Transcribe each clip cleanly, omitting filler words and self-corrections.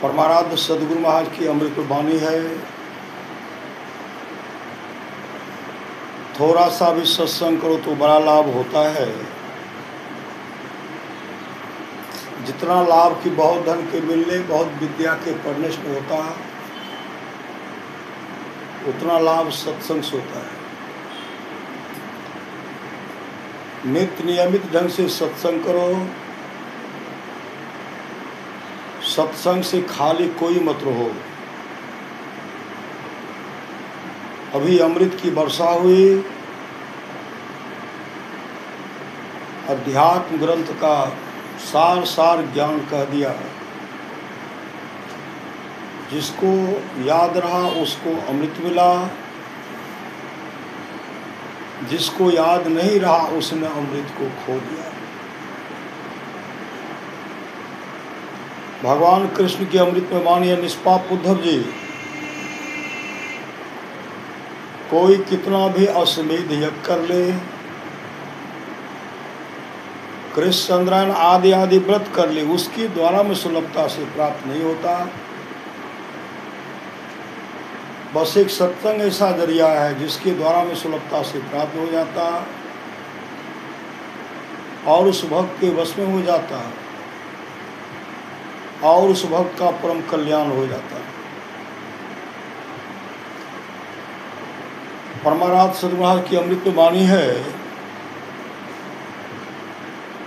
परमाराध्य सदगुरु महाराज की अमृत वाणी है। थोड़ा सा भी सत्संग करो तो बड़ा लाभ होता है। जितना लाभ की बहुत धन के मिलने, बहुत विद्या के पढ़ने से होता, उतना लाभ सत्संग से होता है। नित्य नियमित ढंग से सत्संग करो। सत्संग से खाली कोई मत रहो। अभी अमृत की वर्षा हुई, अध्यात्म ग्रंथ का सार सार ज्ञान कह दिया। जिसको याद रहा उसको अमृत मिला, जिसको याद नहीं रहा उसने अमृत को खो दिया। भगवान कृष्ण की अमृत में मानिए निष्पाप उद्धव जी, कोई कितना भी अश्वमेध यज्ञ कर ले, कृष्ण चंद्रायन आदि आदि व्रत कर ले, उसकी द्वारा में सुलभता से प्राप्त नहीं होता। बस एक सत्संग ऐसा जरिया है जिसके द्वारा में सुलभता से प्राप्त हो जाता और उस भक्त के वश में हो जाता और उस भक्त का परम कल्याण हो जाता। परमाराध्य सदगुरु महाराज की अमृत वाणी है,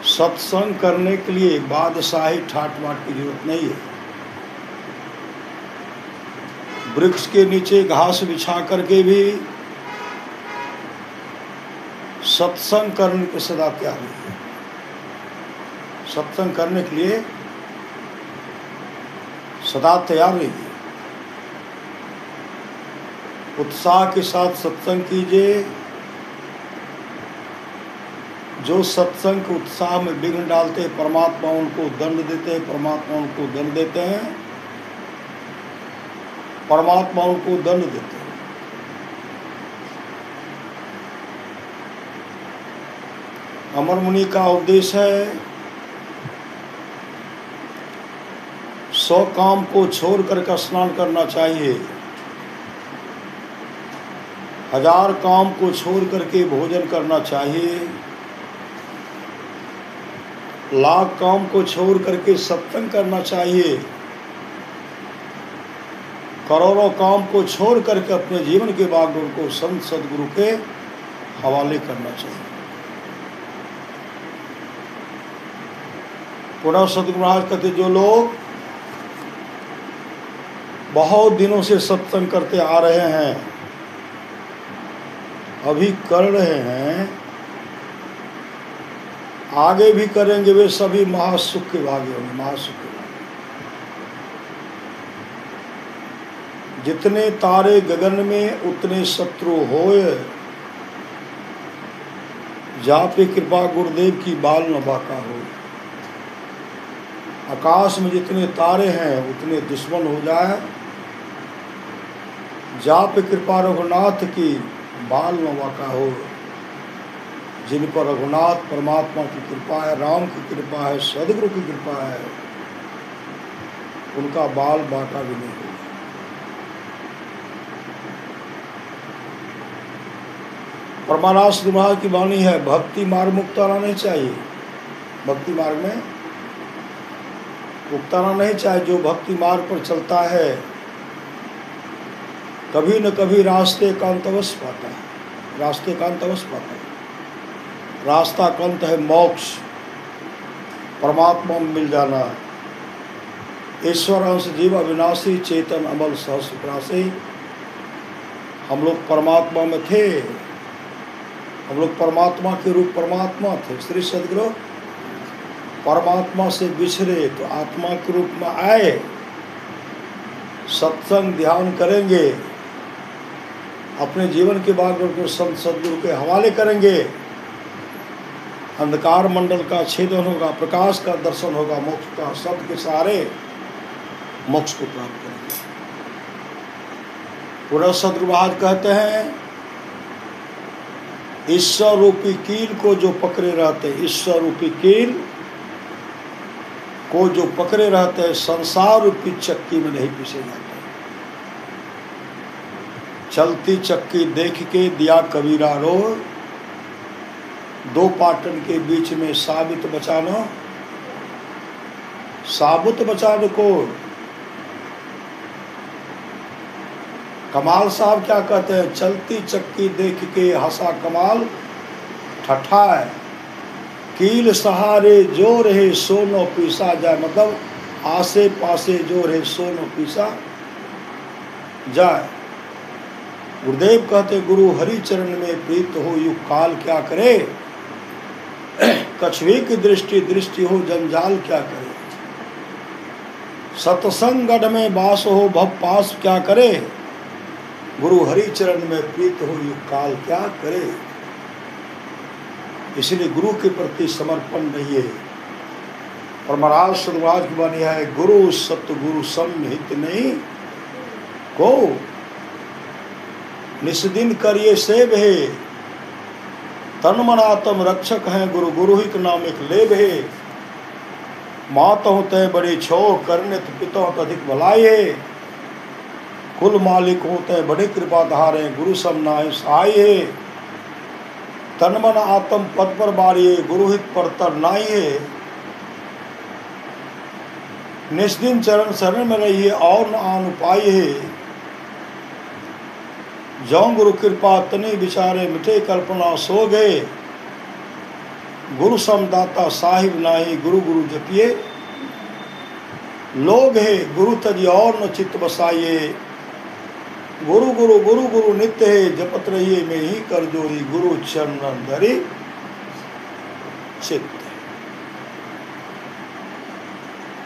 सत्संग करने के लिए बादशाही ठाट बाट की जरूरत नहीं है। वृक्ष के नीचे घास बिछा करके भी सत्संग करने के सदा तैयार है। सत्संग करने के लिए सदा तैयार रहिए। उत्साह के साथ सत्संग कीजिए। जो सत्संग के उत्साह में विघ्न डालते हैं, परमात्मा उनको दंड देते हैं, परमात्मा उनको दंड देते हैं, परमात्मा उनको दंड देते हैं। अमर मुनि का उपदेश है, 100 काम को छोड़ करके स्नान करना चाहिए, 1000 काम को छोड़ करके भोजन करना चाहिए, 1,00,000 काम को छोड़ करके सत्संग करना चाहिए, करोड़ों काम को छोड़ करके अपने जीवन के बागडोर को संत सदगुरु के हवाले करना चाहिए। पुनः सदगुरु महाराज कहते, जो लोग बहुत दिनों से सत्संग करते आ रहे हैं, अभी कर रहे हैं, आगे भी करेंगे, वे सभी महासुख के भागी होंगे। महासुख के भागी। जितने तारे गगन में उतने शत्रु होए, जा पे कृपा गुरुदेव की बाल न बाका हो। आकाश में जितने तारे हैं उतने दुश्मन हो जाए, जा पे कृपा रघुनाथ की बाल न बाका हो। जिन पर रघुनाथ परमात्मा की कृपा है, राम की कृपा है, सदगुरु की कृपा है, उनका बाल बाका भी नहीं होगा। परमाराध्य सदगुरु महाराज की वाणी है, भक्ति मार्ग मुक्त आना नहीं चाहिए। भक्ति मार्ग में मुक्त आना नहीं चाहिए। जो भक्ति मार्ग पर चलता है कभी न कभी रास्ते का अंत अवश्य पाता है। रास्ते का अंत अवश्य पाता है। रास्ता का अंत है मोक्ष, परमात्मा में मिल जाना। ईश्वर अंश जीव अविनाशी, चेतन अमल सहस्र प्रासी। हम लोग परमात्मा में थे, हम लोग परमात्मा के रूप परमात्मा थे। श्री सदगुरु परमात्मा से बिछड़े तो आत्मा के रूप में आए। सत्संग ध्यान करेंगे, अपने जीवन के बागडोर को संत सदगुरु के हवाले करेंगे, अंधकार मंडल का छेदन होगा, प्रकाश का दर्शन होगा, मोक्ष का शब्द के सहारे मोक्ष को प्राप्त करेंगे। पुनः सदगुरु महाराज कहते हैं, ईश्वर रूपी कील को जो पकड़े रहते, ईश्वर रूपी कील को जो पकड़े रहते हैं संसार रूपी चक्की में नहीं पीसे जाते। चलती चक्की देख के दिया कबीरा रो, दो पाटन के बीच में साबित बचाना, साबुत बचाने को। कमाल साहब क्या कहते हैं, चलती चक्की देख के हंसा कमाल ठठाए, कील सहारे जो रहे सोनो पीसा जाए, मतलब आसे पासे जो रहे सोनो पीसा जाए। गुरुदेव कहते गुरु हरि चरण में प्रीत हो युग काल क्या करे, कछुए की दृष्टि दृष्टि हो जंजाल क्या करे, सत्संग गढ़ में वास हो भव पास क्या करे, गुरु हरि चरण में प्रीत हो युग काल क्या करे। इसलिए गुरु के प्रति समर्पण नहीं है। और महाराज सुरराज की वाणी है, गुरु सतगुरु सन्निहित नहीं को, निस्दिन करिए सेव है, तन मन आत्म रक्षक हैं गुरु, गुरु ही के नाम एक लेव है। मात होते बड़े छो करने पिता अधिक भलाई है, कुल मालिक होते बड़े कृपाधार हैं, गुरु सब नाय सहाय है। तन मन आत्म पद पर बारिये, गुरु हित पर तर नाई है। निस्दिन चरण शरण में रहिए और न आन उपाय है, जौ गुरु कृपा तनि विचारे मिटे कल्पना सो गए। गुरु समदाता साहिब नाही, गुरु गुरु जपिए लोग है, गुरु तजी और न चित्त बसाइए। गुरु गुरु गुरु गुरु नित्य है, जपत रहिए में ही कर जोरी, गुरु चरण धरि चित्त।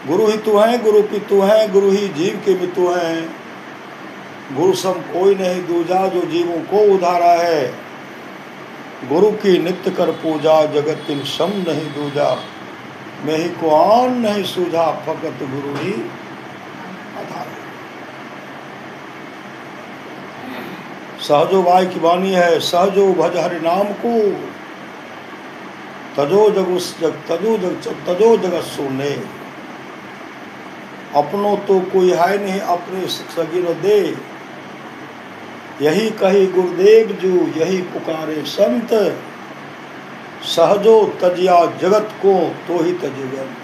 गुरु ही तू है, गुरु की तू है, गुरु ही जीव के मितु हैं। गुरु सम कोई नहीं दूजा, जो जीवों को उधारा है। गुरु की नित्य कर पूजा, जगत इन सम नहीं दूजा। मैं ही को आन नहीं सूझा, फकत गुरु ही आधार। सहजो बाई की वाणी है, सहजो भज हरि नाम को, तजो जगत सुने। अपनों तो कोई है नहीं, अपने सगिर दे। यही कही गुरुदेव जू, यही पुकारे संत। सहजो तजिया जगत को, तो ही तजगंत।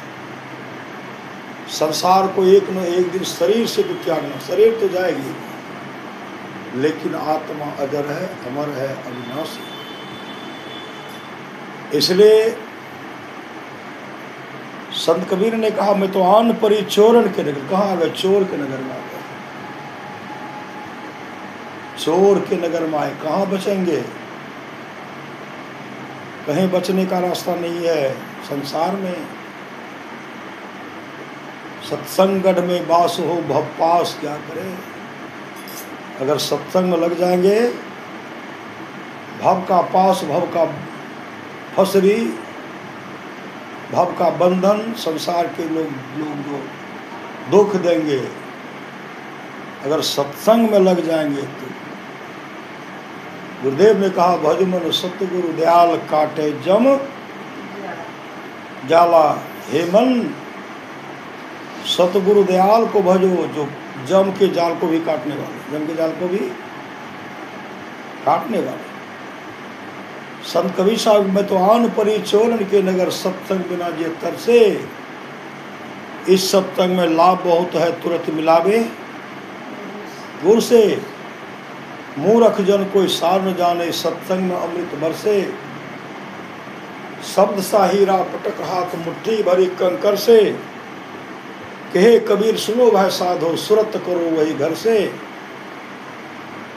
संसार को एक न एक दिन शरीर से तो त्यागना, शरीर तो जाएगी, लेकिन आत्मा अजर है, अमर है, अविनाशी। इसलिए संत कबीर ने कहा, मैं तो आन परी चोरन के नगर। कहाँ आ गए? चोर के नगर में आ गए। चोर के नगर में आए, कहाँ बचेंगे? कहीं बचने का रास्ता नहीं है संसार में। सत्संगढ़ में वास हो भव पास क्या करे। अगर सत्संग में लग जाएंगे, भव का पास, भव का फसरी, भव का बंधन, संसार के लोग जो दुख देंगे, अगर सत्संग में लग जाएंगे तो। गुरुदेव ने कहा, भज मन सतगुरु दयाल काटे जम जाला। हे मन, सतगुरु दयाल को भजो, जो जम के जाल को भी काटने वाले, जम के जाल को भी काटने वाले। संत कबीर साहब, मैं तो आन परी चोरन के नगर, सत्संग बिना जे तरसे। इस सत्संग में लाभ बहुत है, तुरंत मिलावे गुर से। मूर्ख जन कोई सार न जाने, सत्संग में अमृत बरसे। शब्द सा हीरा पटक हाथ, मुट्ठी भरी कंकर से। कहे कबीर सुनो भाई साधो, सुरत करो वही घर से।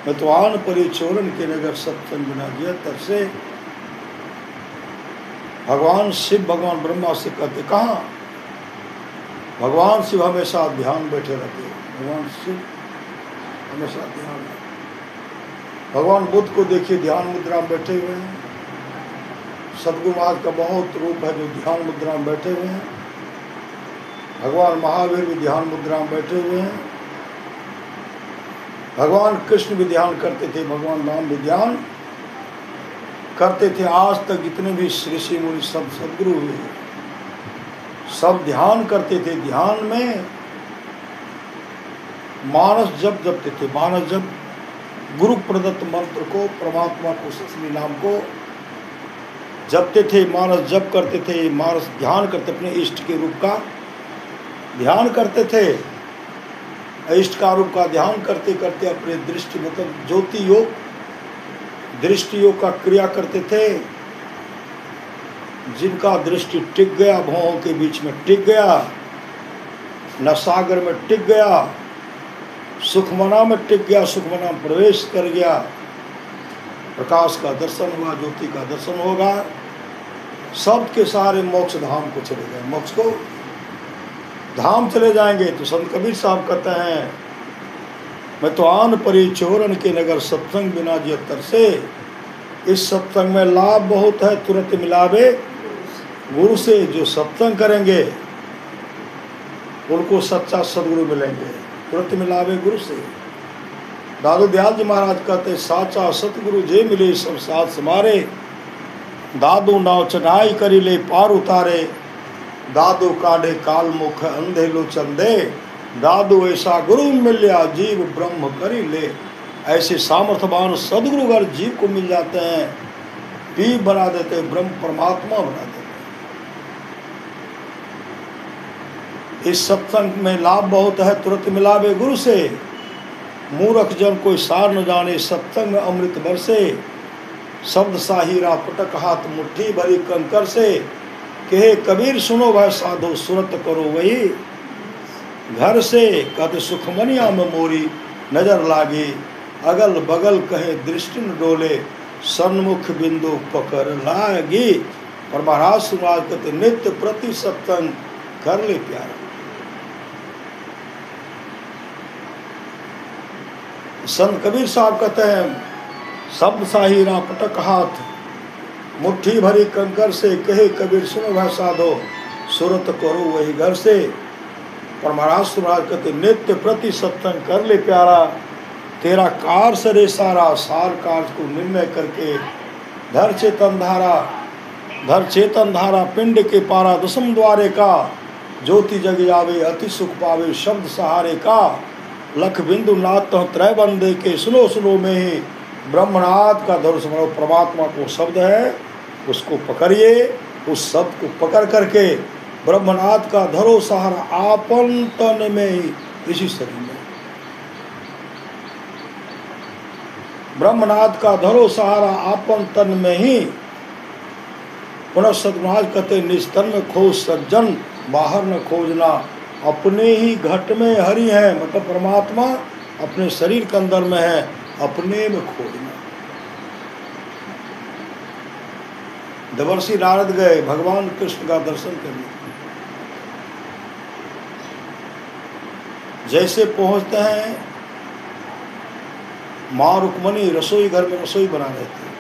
मैं तो आन परी चोरन के नगर, सत्संग बिना जे तरसे। भगवान शिव, भगवान ब्रह्मा से कहते, कहाँ? भगवान शिव हमेशा ध्यान बैठे रहते। भगवान शिव हमेशा ध्यान। भगवान बुद्ध को देखिए, ध्यान मुद्रा में बैठे हुए हैं। सद्गुरु महाराज का बहुत रूप है जो ध्यान मुद्रा में बैठे हुए हैं। भगवान महावीर भी ध्यान मुद्रा में बैठे हुए हैं। भगवान कृष्ण भी ध्यान करते थे, भगवान राम भी ध्यान करते थे। आज तक जितने भी ऋषि मुनि सब सद्गुरु हुए, सब ध्यान करते थे। ध्यान में मानस जप जपते थे। मानस जप गुरु प्रदत्त मंत्र को, परमात्मा को, सतसंगी नाम को जपते थे। मानस जप करते थे। मानस ध्यान करते, अपने इष्ट के रूप का ध्यान करते थे। इष्ट का रूप का ध्यान करते करते अपने दृष्टि, मतलब ज्योति योग, दृष्टि योग का क्रिया करते थे। जिनका दृष्टि टिक गया, भवों के बीच में टिक गया, न सागर में टिक गया, सुखमना में टिक गया, सुखमना में प्रवेश कर गया, प्रकाश का दर्शन हुआ, ज्योति का दर्शन होगा, सब के सारे मोक्ष धाम को चले गए, मोक्ष को धाम चले जाएंगे। तो संत कबीर साहब कहते हैं, मैं तो आन परी चोरन के नगर सत्संग बिना जिय तरसे। इस सत्संग में लाभ बहुत है, तुरंत मिलावे गुरु से। जो सत्संग करेंगे उनको सच्चा सदगुरु मिलेंगे, तुरंत मिलावे गुरु से। दादू दयाल जी महाराज कहते, साचा सतगुरु जे मिले सब साथ समारे। दादू नाव चढ़ाई करी ले पार उतारे। दादू काढ़े काल मुख अंधे लोचन दे। दादू ऐसा गुरु मिल्या जीव ब्रह्म करी ले। ऐसे सामर्थ्यवान सदगुरु अगर जीव को मिल जाते हैं, पीर बना देते, ब्रह्म परमात्मा बना देते। इस सत्संग में लाभ बहुत है, तुरंत मिलावे गुरु से। मूर्ख जन कोई सार न जाने, सत्संग में अमृत बरसे। शब्द साहिरा पटक हाथ मुट्ठी भरी कंकर से। कहे कबीर सुनो वह साधो, सुरत करो वही घर से। कहते सुखमनिया में मोरी नजर लागी। अगल बगल कहे दृष्टि न डोले। सन्मुख बिंदु पकड़ लागी। और महाराज सुनवाज कहते, नित्य प्रति सत्संग कर ले प्यारा। संत कबीर साहब कहते हैं, शब्द साहिरा पटक हाथ मुट्ठी भरी कंकर से। कहे कबीर सुनो वह साधो, सुरत करो वही घर से। और महाराज सुनवाज कहते, नित्य प्रति सत्संग कर ले प्यारा। तेरा कार सरे सारा, सार कार्य को निर्णय करके धर चेतन धारा। धर चेतन धारा पिंड के पारा। दसम द्वारे का ज्योति जग जावे, अति सुख पावे शब्द सहारे का। लख बिंदु नाथ त्रय बंदे के, सुनो सुनो में ही ब्रह्मनाथ का धर्म समझो। परमात्मा को शब्द है, उसको पकड़िए। उस शब्द को पकड़ करके ब्रह्मनाथ का धरो सहारा आपन तन में ही, इसी शरीर में। ब्रह्मनाथ का धरो सहारा आपन तन में ही। पुनः सतमहाराज कहते, निस्तन में खोज सज्जन, बाहर न खोजना। अपने ही घट में हरि है, मतलब परमात्मा अपने शरीर के अंदर में है, अपने में खोजना। देवर्षि नारद गए भगवान कृष्ण का दर्शन करने। जैसे पहुंचते हैं, माँ रुक्मणी रसोई घर में रसोई बना रहे थे।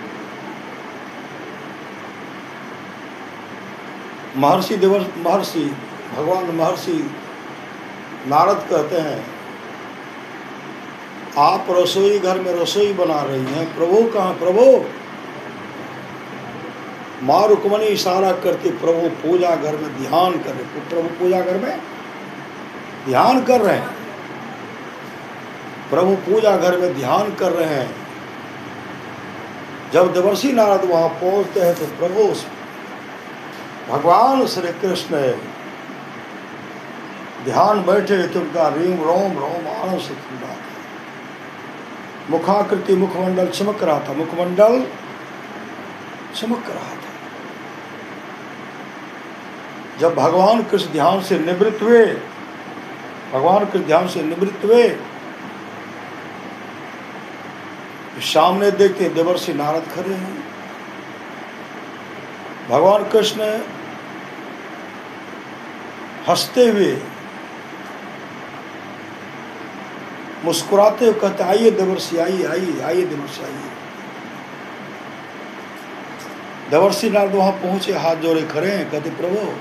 महर्षि भगवान महर्षि नारद कहते हैं, आप रसोई घर में रसोई बना रही हैं, प्रभु कहाँ? प्रभु माँ रुक्मणी इशारा करती, प्रभु पूजा घर में ध्यान कर रहे। प्रभु पूजा घर में ध्यान कर रहे हैं। प्रभु पूजा घर में ध्यान कर रहे हैं। जब देवर्षि नारद वहां पहुंचते हैं तो प्रभु भगवान श्री कृष्ण ध्यान बैठे तो उनका रीम रोम रोम आनंद से खुल रहा था। मुखाकृति मुखमंडल चमक रहा था, मुखमंडल चमक रहा था। जब भगवान कृष्ण ध्यान से निवृत्त हुए, भगवान कृष्ण ध्यान से निवृत्त हुए, सामने देखते देवर्षि नारद खड़े हैं। भगवान कृष्ण हंसते हुए मुस्कुराते हुए कहते, आइए देवर्षि, आइए आइए आइए देवर्षि आइए। देवर्षि नारद वहां पहुंचे, हाथ जोड़े खड़े हैं, कहते प्रभु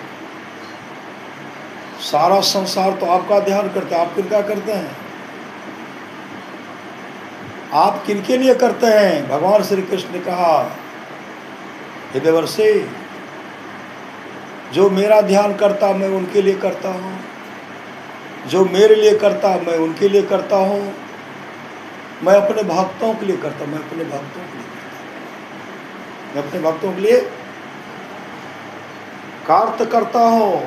सारा संसार तो आपका ध्यान करते, आप किनका करते हैं? आप किनके लिए करते हैं? भगवान श्री कृष्ण ने कहा, हे देवर्षि जो मेरा ध्यान करता मैं उनके लिए करता हूँ, जो मेरे लिए करता मैं उनके लिए करता हूँ, मैं अपने भक्तों के लिए करता, मैं अपने भक्तों के लिए करता, मैं अपने भक्तों के लिए कार्य करता हूँ।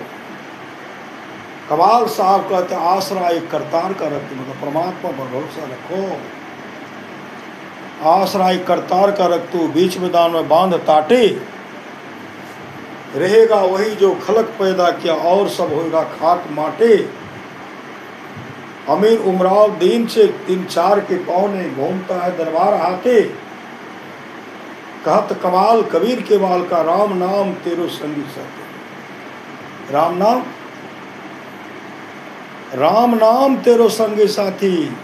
कमाल साहब कहते आसरा एक करतार का रखते, मतलब परमात्मा पर भरोसा रखो। आसरा एक करतार का रख तू, बीच मैदान में बांध ताटे, रहेगा वही जो खलक पैदा किया और सब होगा खाक माटे। अमीर उमराव दिन से 3-4 के पौने घूमता है दरबार हाथे, कहत कमाल कबीर के बाल का राम नाम तेरो संगी साथी। राम नाम तेरो संगी साथी।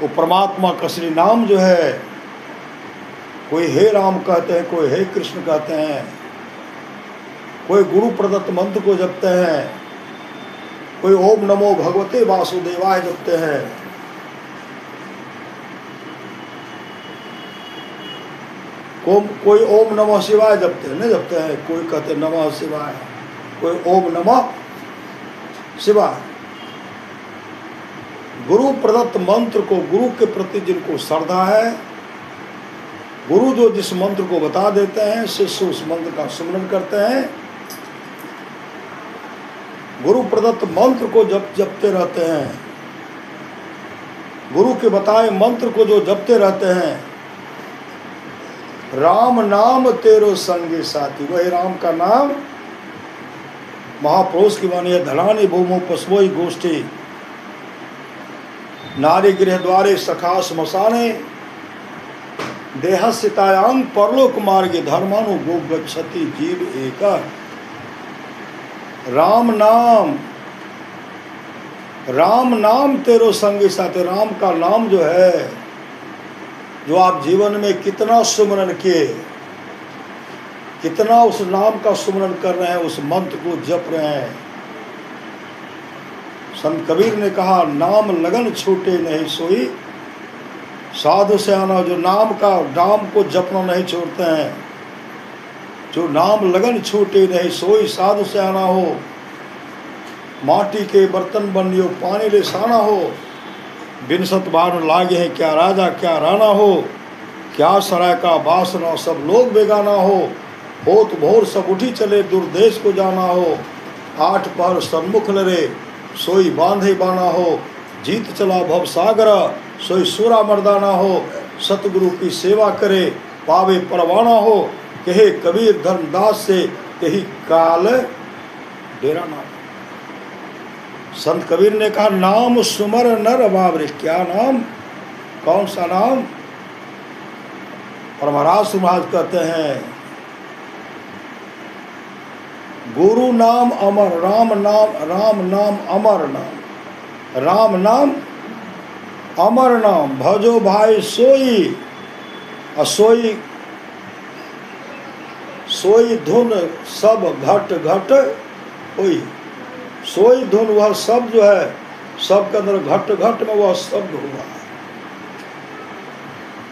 वो परमात्मा का श्री नाम जो है, कोई हे राम कहते हैं, कोई हे कृष्ण कहते हैं, कोई गुरु प्रदत्त मंत्र को जपते हैं, कोई ओम नमो भगवते वासुदेवाय जपते हैं। कोई ओम नमः शिवाय जपते हैं, नहीं जपते हैं, कोई कहते नमः शिवाय, कोई ओम नमः शिवाय। गुरु प्रदत्त मंत्र को, गुरु के प्रति जिनको श्रद्धा है, गुरु जो जिस मंत्र को बता देते हैं, शिष्य उस मंत्र का सुमरन करते हैं। गुरु प्रदत्त मंत्र को जपते रहते हैं, गुरु के बताए मंत्र को जो जपते रहते हैं। राम नाम तेरो संगी साथी, वही राम का नाम महापुरुष की वाणी है। धनानी भूमो पशवोई गोष्ठी, नारी गृह द्वारे सखा श्मशाने, देहस्थितायांग परलोक मार्गे धर्मानु गो गच्छति जीव एक। राम नाम तेरो संगी साथी। राम का नाम जो है, जो आप जीवन में कितना सुमरन किए, कितना उस नाम का सुमरन कर रहे हैं, उस मंत्र को जप रहे हैं। संत कबीर ने कहा नाम लगन छूटे नहीं सोई, साधु सयाना। जो नाम को जपना नहीं छोड़ते हैं, जो नाम लगन छूटे नहीं सोई साधु सयाना हो। माटी के बर्तन बनियो पानी ले साना हो, बिनसत बार लागे हैं क्या राजा क्या राना हो। क्या सराय का बासना सब लोग बेगाना हो, होत भोर सब उठी चले दूर देश को जाना हो। 8 पहर सन्मुख लरे सोई बांधे बाना हो, जीत चला भव सागर सोई सूरा मर्दाना हो। सतगुरु की सेवा करे पावे परवाना हो, कहे कबीर धर्मदास से यही काल डेरा ना। संत कबीर ने कहा नाम सुमर नर बाबरे। क्या नाम, कौन सा नाम? और महाराज महाराज कहते हैं गुरु नाम अमर, राम नाम अमर नाम, राम नाम अमर नाम। भजो भाई सोई, असोई सोई धुन सब घट घट होई। सोई धुन वह शब्द जो है, सब के अंदर घट घट में वह शब्द हुआ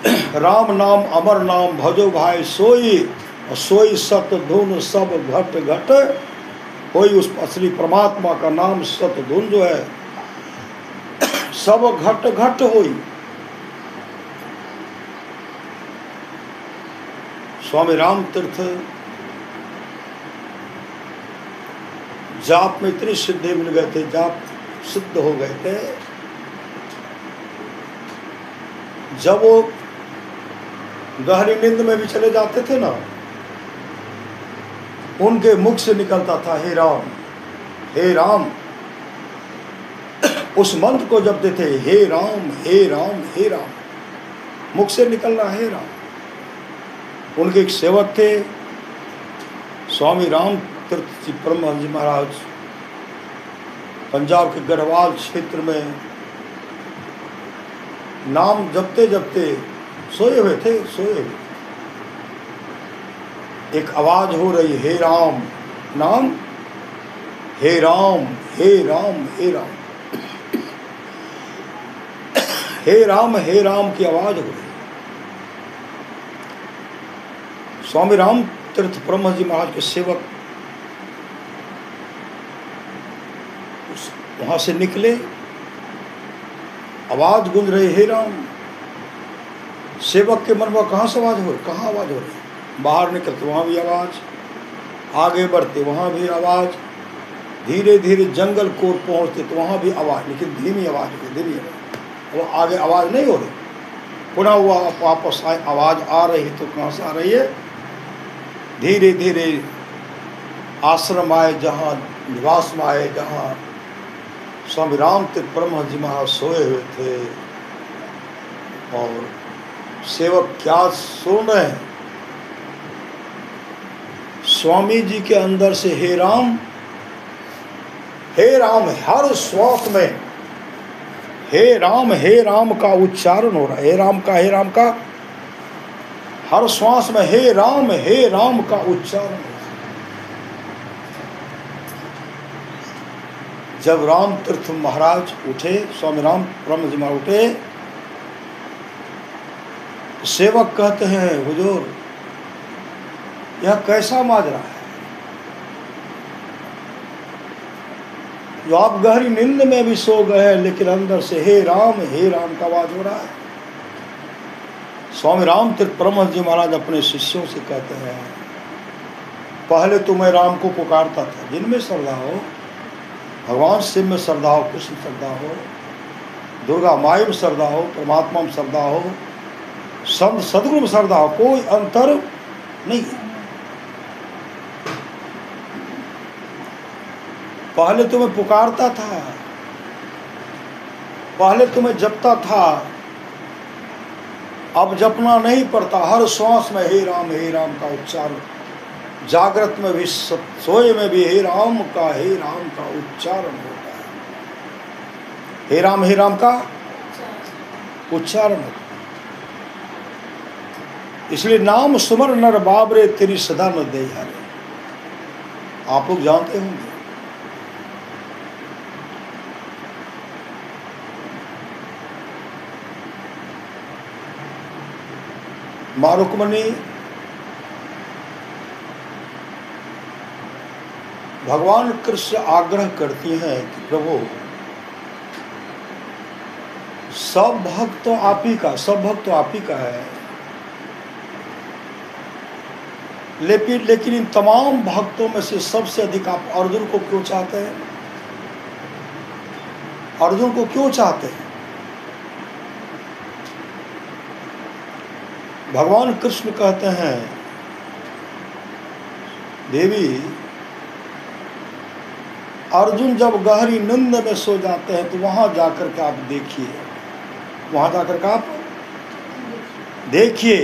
है। राम नाम अमर नाम भजो भाई सोई, और सोई सत धुन सब घट घट होई। उस असली परमात्मा का नाम सत धुन जो है, सब घट घट होई। स्वामी राम तीर्थ जाप में इतनी सिद्धि मिल गए थे, जाप सिद्ध हो गए थे। जब वो गहरी नींद में भी चले जाते थे ना, उनके मुख से निकलता था हे राम हे राम। उस मंत्र को जपते थे हे राम हे राम हे राम, मुख से निकलना हे राम। उनके एक सेवक थे स्वामी राम तीर्थ जी ब्रह्म जी महाराज, पंजाब के गढ़वाल क्षेत्र में नाम जपते जपते सोए हुए थे। एक आवाज हो रही हे राम नाम, हे राम हे राम हे राम, हे राम की आवाज हो रही। स्वामी राम तीर्थ ब्रह्म जी महाराज के सेवक वहां से निकले, आवाज गूंज रही, हे राम। सेवक के मन में कहाँ से आवाज हो रही, कहाँ आवाज हो रही। बाहर निकलते वहां भी आवाज, आगे बढ़ते वहां भी आवाज, धीरे धीरे जंगल को पहुंचते तो वहां भी आवाज, लेकिन धीमी आवाज होती, धीमी आवाज। वो आगे आवाज नहीं हो रही। पुनः वो वापस आए, आवाज आ रही तो कहाँ से आ रही है। धीरे धीरे आश्रम आए, जहाँ निवास में आए, जहाँ स्वामी रामतीर्थ ब्रह्म जी महाराज सोए हुए थे। और सेवक क्या सुन रहे हैं, स्वामी जी के अंदर से हे राम हर श्वास में हे राम का उच्चारण हो रहा है। हे राम का हर श्वास में हे राम का उच्चारण हो रहा है। जब राम तीर्थ महाराज उठे, स्वामी राम ब्रह्म जी महाराज उठे, सेवक कहते हैं हुजूर यह कैसा माजरा है, जो आप गहरी नींद में भी सो गए हैं, लेकिन अंदर से हे राम का आवाज हो रहा है। स्वामी राम तीर्थ ब्रह्म जी महाराज अपने शिष्यों से कहते हैं, पहले तो मैं राम को पुकारता था, जिनमें श्रद्धा हो, भगवान शिव में श्रद्धा हो, कृष्ण श्रद्धा हो, दुर्गा माई में श्रद्धा हो, परमात्मा में श्रद्धा हो, संत सदगुरु में श्रद्धा हो, कोई अंतर नहीं है। पहले तो मैं पुकारता था, पहले तो मैं जपता था, अब जपना नहीं पड़ता। हर श्वास में हे राम का उच्चारण, जागृत में भी सोए में भी हे राम का उच्चारण होता है। हे राम का उच्चारण होता है। इसलिए नाम सुमर नर बाबरे तेरी सदा न दे यारे, आप लोग जानते होंगे। माँ रुक्मिणी भगवान कृष्ण आग्रह करती हैं कि प्रभु सब भक्त तो आप ही का, सब भक्त तो आप ही का है, लेकिन इन तमाम भक्तों में से सबसे अधिक आप अर्जुन को क्यों चाहते हैं, अर्जुन को क्यों चाहते हैं। भगवान कृष्ण कहते हैं, देवी अर्जुन जब गहरी नींद में सो जाते हैं तो वहां जाकर के आप देखिए, वहां जाकर के आप देखिए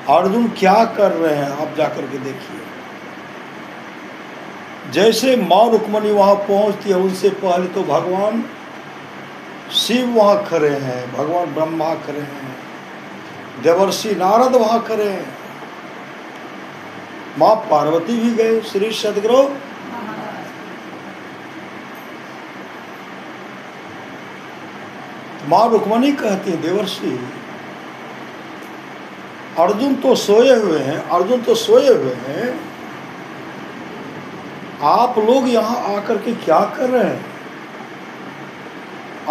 अर्जुन क्या कर रहे हैं, आप जाकर के देखिए। जैसे माँ रुक्मिणी वहां पहुंचती है, उनसे पहले तो भगवान शिव वहां खड़े हैं, भगवान ब्रह्मा खड़े हैं, देवर्षि नारद वहां खड़े हैं, माँ पार्वती भी गए, श्री सदगुरु माँ रुक्मिणी कहती है, देवर्षि अर्जुन तो सोए हुए हैं, आप लोग यहाँ आकर के क्या कर रहे हैं।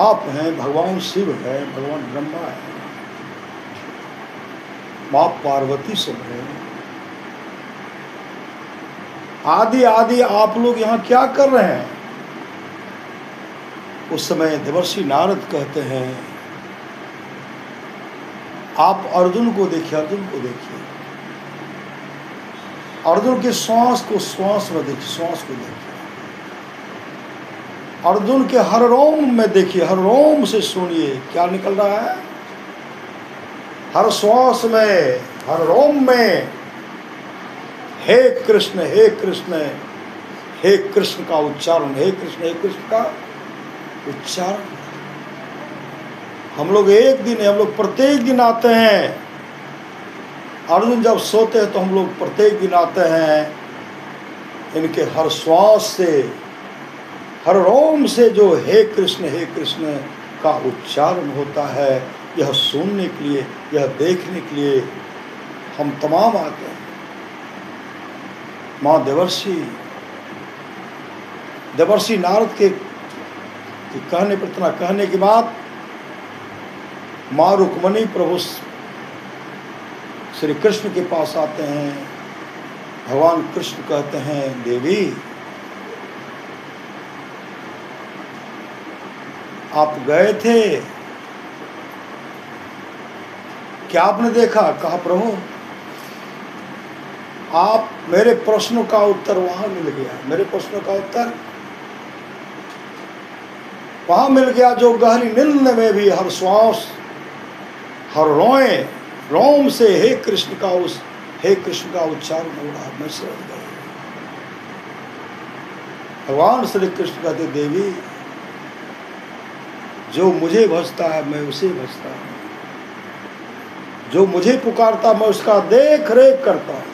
आप हैं, भगवान शिव है, भगवान ब्रह्मा है, माँ पार्वती सब है, आदि आप लोग यहाँ क्या कर रहे हैं। उस समय देवर्षि नारद कहते हैं, आप अर्जुन को देखिए, अर्जुन के श्वास में देखिए, श्वास को देखिए, अर्जुन के हर रोम में देखिए, हर रोम से सुनिए क्या निकल रहा है। हर श्वास में, हर रोम में हे कृष्ण हे कृष्ण हे कृष्ण का उच्चारण, हे कृष्ण का उच्चारण। हम लोग प्रत्येक दिन आते हैं, अर्जुन जब सोते हैं तो हम लोग प्रत्येक दिन आते हैं, इनके हर श्वास से, हर रोम से जो हे कृष्ण का उच्चारण होता है, यह सुनने के लिए, यह देखने के लिए हम तमाम आते हैं। माँ देवर्षि देवर्षि नारद के कहने पर, इतना कहने के बाद माँ रुक्मणी प्रभु श्री कृष्ण के पास आते हैं। भगवान कृष्ण कहते हैं, देवी आप गए थे, क्या आपने देखा? कहा, प्रभु आप मेरे प्रश्नों का उत्तर वहां मिल गया। मेरे प्रश्नों का उत्तर वहां मिल गया जो गहरी नींद में भी हर श्वास, हर रोए रोम से हे कृष्ण का उच्चारण हो रहा। मैं समझ गया। भगवान श्री कृष्ण कहते, देवी जो मुझे भजता है मैं उसे भजता हूं, जो मुझे पुकारता मैं उसका देख रेख करता हूं।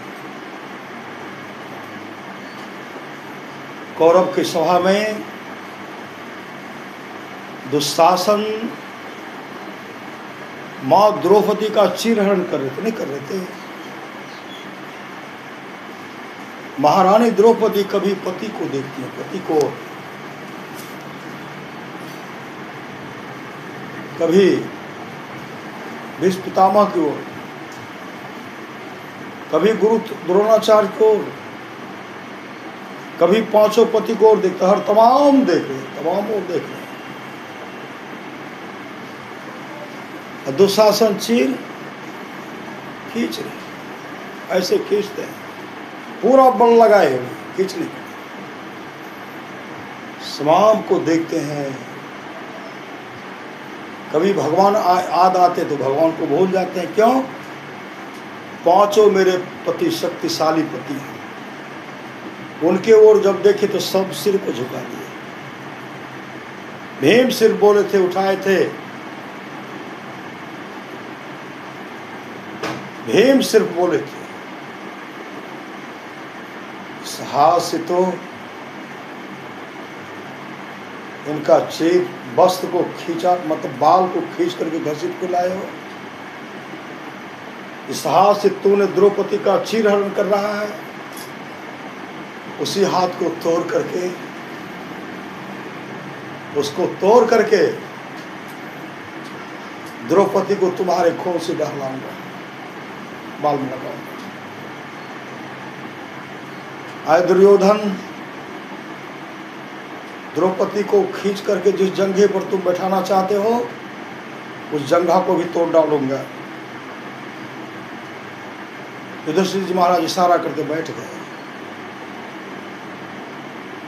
कौरव की सभा में दुशासन मां द्रौपदी का चीरहरण कर रहे थे, नहीं कर रहे थे। महारानी द्रौपदी कभी पति को देखती है, पति को, कभी भीष्म पितामह की ओर, कभी गुरु द्रोणाचार्य को, कभी पांचों पति को और देखता, हर तमाम देख रहे, तमाम और देख रहे। दुशासन चीर खींच रहे, ऐसे खींचते हैं, पूरा बल लगाए हुए खींचने। समाम को देखते हैं। कभी भगवान याद आते तो भगवान को भूल जाते हैं। क्यों? पांचों मेरे पति शक्तिशाली पति हैं, उनके ओर जब देखे तो सब सिर को झुका दिए। भीम सिर बोले थे, उठाए थे, भीम सिर्फ बोले थे। साहस तो इनका चेत वस्त्र को खींचा, मतलब बाल को खींच करके घसीट को लाए हो। इस हाथ से तूने द्रौपदी का चीरहरण कर रहा है, उसी हाथ को तोड़ करके, उसको तोड़ करके द्रौपदी को तुम्हारे खोल से बहलाऊंगा, बाल में लगाऊंगा। आए दुर्योधन, द्रौपदी को खींच करके जिस जंघे पर तुम बैठाना चाहते हो उस जंघा को भी तोड़ डालूंगा। युधिष्ठिर जी महाराज इशारा करके बैठ गए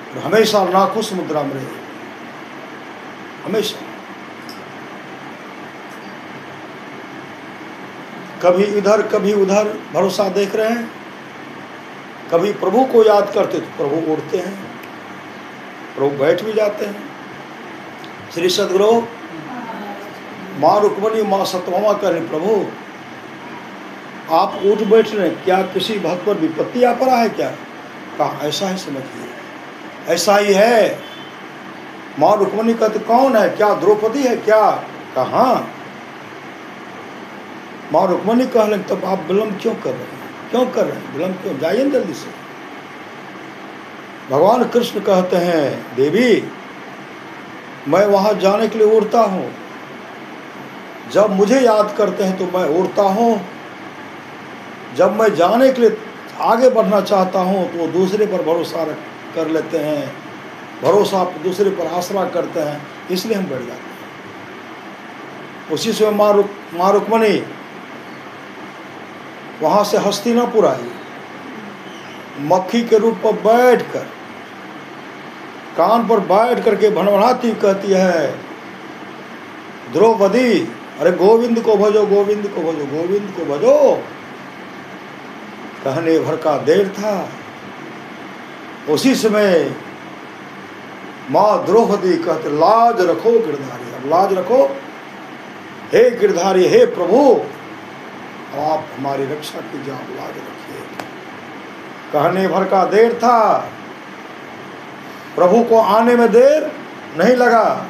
और हमेशा नाखुश मुद्रा में रहे, हमेशा। कभी इधर कभी उधर भरोसा देख रहे हैं। कभी प्रभु को याद करते तो प्रभु उड़ते हैं, प्रभु बैठ भी जाते हैं। श्री सदगुरु माँ रुक्मणी माँ सत्यभामा कह रहे, प्रभु आप उठ बैठ रहे, क्या किसी भक्त पर विपत्ति आ पड़ा है क्या? कहा ऐसा ही समझिए, ऐसा ही है। माँ रुक्मणी कहते, कौन है? क्या द्रौपदी है क्या? कहा माँ रुक्मणी कह रहे, तब आप विलम्ब क्यों कर रहे हैं? क्यों कर रहे हैं विलम्ब? क्यों? जाइए जल्दी से। भगवान कृष्ण कहते हैं, देवी मैं वहां जाने के लिए उड़ता हूं। जब मुझे याद करते हैं तो मैं उड़ता हूं, जब मैं जाने के लिए आगे बढ़ना चाहता हूं तो वो दूसरे पर भरोसा कर लेते हैं, भरोसा दूसरे पर आसरा करते हैं, इसलिए हम बढ़ जाते हैं। उसी से माँ रुक्मणी वहां से हस्तिनापुर आई, मक्खी के रूप पर बैठकर, कान पर बैठ करके भनभनाती कहती है, द्रौपदी अरे गोविंद को भजो, गोविंद को भजो, गोविंद को भजो। कहने भर का देर था। उसी समय माँ द्रौपदी कहते, लाज रखो गिरधारी, अब लाज रखो, हे गिरधारी, हे प्रभु आप हमारी रक्षा कीजिए, आप लाज रखिए। कहने भर का देर था। प्रभु को आने में देर नहीं लगा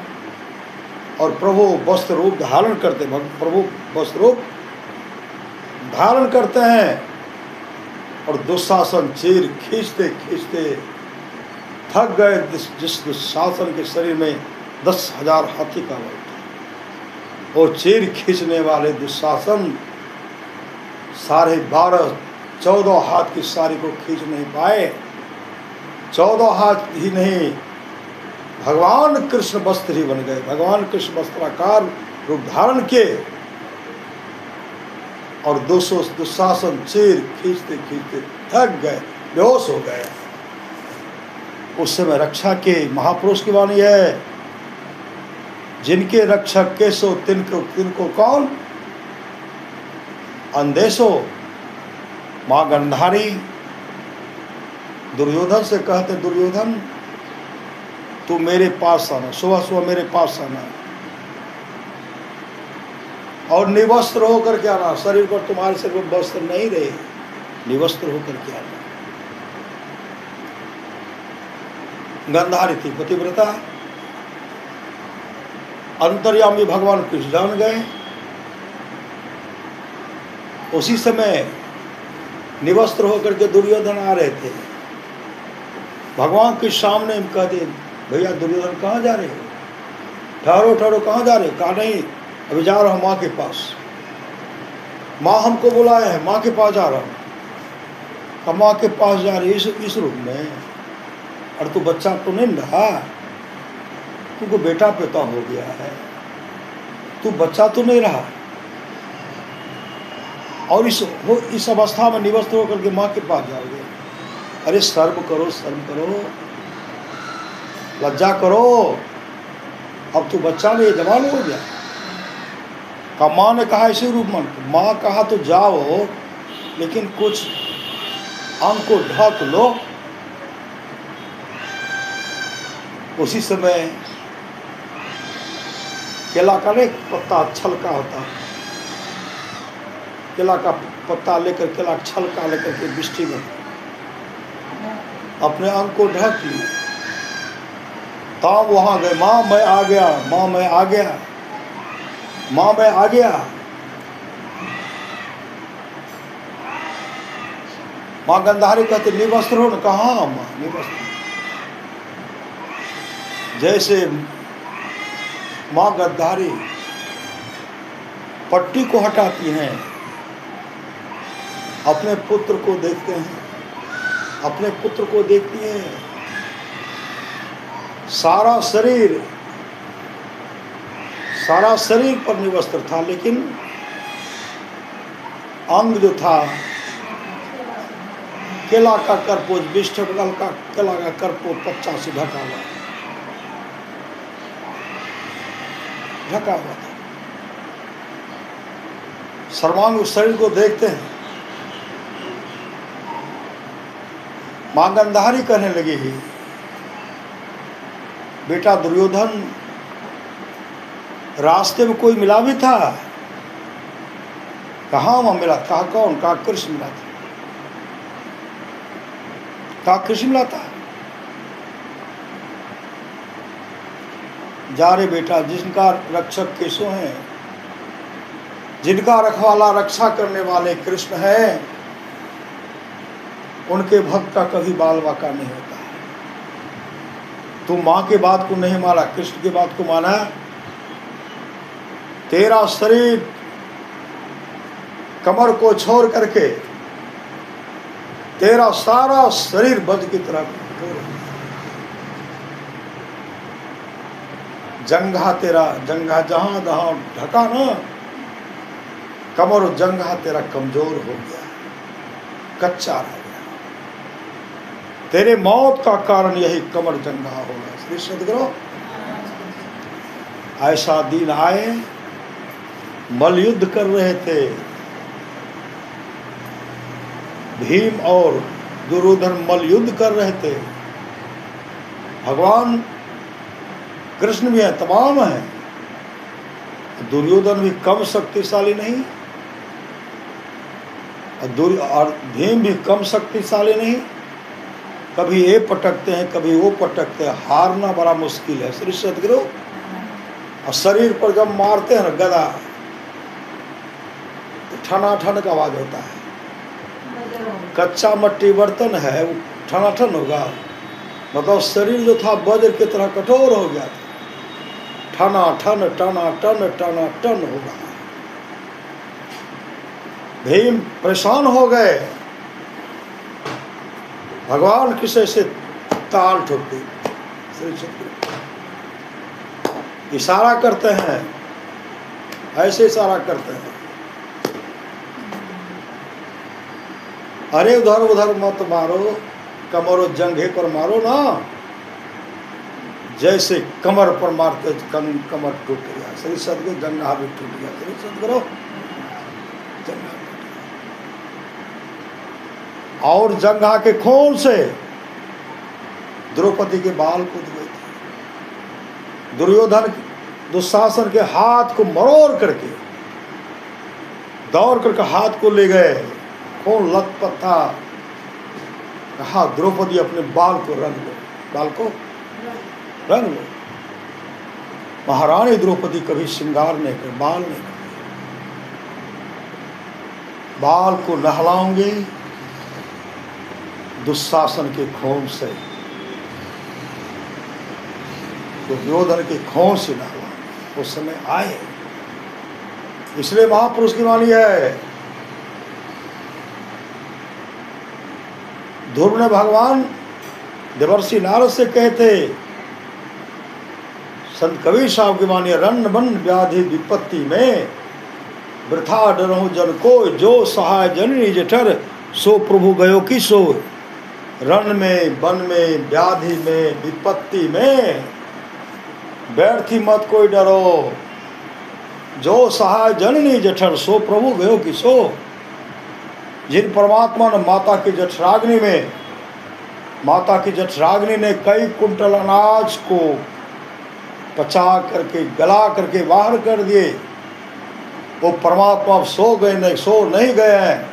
और प्रभु वस्त्र रूप धारण करते, प्रभु वस्त्र रूप धारण करते हैं और दुशासन चीर खींचते खींचते थक गए जिस दुशासन के शरीर में 10,000 हाथी का बल था। वो चीर खींचने वाले दुशासन 14.5 हाथ की सारी को खींच नहीं पाए। 14 हाथ ही नहीं, भगवान कृष्ण वस्त्र ही बन गए। भगवान कृष्ण वस्त्राकार रूप धारण किए और 200 दुशासन चीर खींचते खींचते थक गए, बेहोश हो गए। उस समय रक्षा के महापुरुष की वाणी है, जिनके रक्षक केसो तिनको कौन अंदेशो। मां गंधारी दुर्योधन से कहते, दुर्योधन तू मेरे पास आना, सुबह सुबह मेरे पास आना और निवस्त्र होकर के आना। शरीर पर तुम्हारे शरीर पर वस्त्र नहीं रहे, निवस्त्र होकर के आना। गंधारी थी पतिव्रता, अंतर्यामी भगवान कृष्ण जान गए। उसी समय निवस्त्र होकर के दुर्योधन आ रहे थे। भगवान के सामने कहते, भैया दुर्योधन कहाँ जा रहे हो? ठहरो ठहरो, कहाँ जा रहे हो? कहा नहीं, अभी जा रहा हूँ माँ के पास, माँ हमको बुलाए हैं, माँ के पास जा रहा हूँ। कहा माँ के पास जा रही इस रूप में? और तू बच्चा तो नहीं रहा, तुमको बेटा पैदा हो गया है, तू बच्चा तो नहीं रहा और इस अवस्था में निवस्त्र होकर के माँ के पास जाओगे? अरे शर्म करो, शर्म करो, लज्जा करो, अब तू बच्चा नहीं जवान हो गया। का माँ ने कहा इसी रूप में, माँ कहा तो जाओ लेकिन कुछ अंग को ढक लो। उसी समय केला का नहीं पत्ता छलका होता, केला का पत्ता लेकर, केला छलका लेकर के बिस्टी में अपने अंग को ढक लिया। तब वहां गए, माँ मैं आ गया, माँ मैं आ गया, माँ मैं आ गया। माँ गंधारी कहते निवस्त्र हो न? कहा माँ निवस्त्र। जैसे माँ गंधारी पट्टी को हटाती हैं, अपने पुत्र को देखते हैं, अपने पुत्र को देखती हैं, सारा शरीर पर निवस्त्र था, लेकिन अंग जो था केला का करपोच, विष्ठबगल का केला का करपोच पच्चा से ढका हुआ था। सर्वांग उस शरीर को देखते हैं। मां गंधारी कहने लगी ही, बेटा दुर्योधन रास्ते में कोई मिला भी था? कहाँ वहां मिला? कहा कौन? कहा कृष्ण मिला था। कहा कृष्ण मिला था? जा रे बेटा, जिनका रक्षक केशव है, जिनका रखवाला रक्षा करने वाले कृष्ण है, उनके भक्त का कभी बाल बाका नहीं होता। तू माँ के बात को नहीं माना, कृष्ण की बात को माना। तेरा शरीर कमर को छोड़ करके तेरा सारा शरीर बज की तरह जंघा, तेरा जंघा जहां जहां ढका ना, कमर और जंघा तेरा कमजोर हो गया, कच्चा रह गया। तेरे मौत का कारण यही कमर जंघा होगा। श्री सद्गुरु ऐसा दिन आए, मल युद्ध कर रहे थे भीम और दुर्योधन, मल युद्ध कर रहे थे। भगवान कृष्ण भी है, तमाम है, दुर्योधन भी कम शक्तिशाली नहीं और भीम भी कम शक्तिशाली नहीं। कभी ये पटकते हैं, कभी वो पटकते हैं, हारना बड़ा मुश्किल है। श्री सद्गुरु और शरीर पर जब मारते हैं ना गदा, तो ठनाठन का आवाज होता है। कच्चा मट्टी बर्तन है, वो ठनाठन होगा। मतलब शरीर जो था वज्र की तरह कठोर हो गया था, ठना ठन टना टन टना टन हो रहा। भीम परेशान हो गए, भगवान किसे से ताल ठोक दी। इशारा करते हैं, ऐसे इशारा करते हैं, अरे उधर उधर मत मारो, कमर जंघे पर मारो ना। जैसे कमर पर मारते कमर टूट गया। श्री सदगुरु जंघा भी टूट गया। श्री सदगुरु जंघा, और जंघा के खून से द्रौपदी के बाल कूद गए थे। दुर्योधन दुशासन के हाथ को मरोड़ करके दौड़ करके हाथ को ले गए, खून लथपथ था। कहा द्रौपदी अपने बाल को रंग लो, बाल को रंग लो। महारानी द्रौपदी कभी श्रृंगार नहीं कर, बाल नहीं कर, बाल को नहलाऊंगी दुशासन के खून से, दुर्योधन के खून से नहलाऊंगी। उस समय आए, इसलिए महापुरुष की वाणी है। ध्रुव ने भगवान देवर्षि नारद से कहते, संत कबीर साहब की वाणी, रण वन व्याधि विपत्ति में वृथा डरहु जन को, जो सहाय जननी जठर सो प्रभु गयो की सो। रण में वन में व्याधि में विपत्ति में व्यर्थी मत कोई डरो, जो सहाय जननी जठर सो प्रभु गयो की सो। जिन परमात्मा ने माता की जठराग्नि में, माता की जठराग्नि ने कई कुंटल अनाज को पचा करके गला करके बाहर कर दिए, वो परमात्मा सो गए नहीं, सो नहीं गए हैं,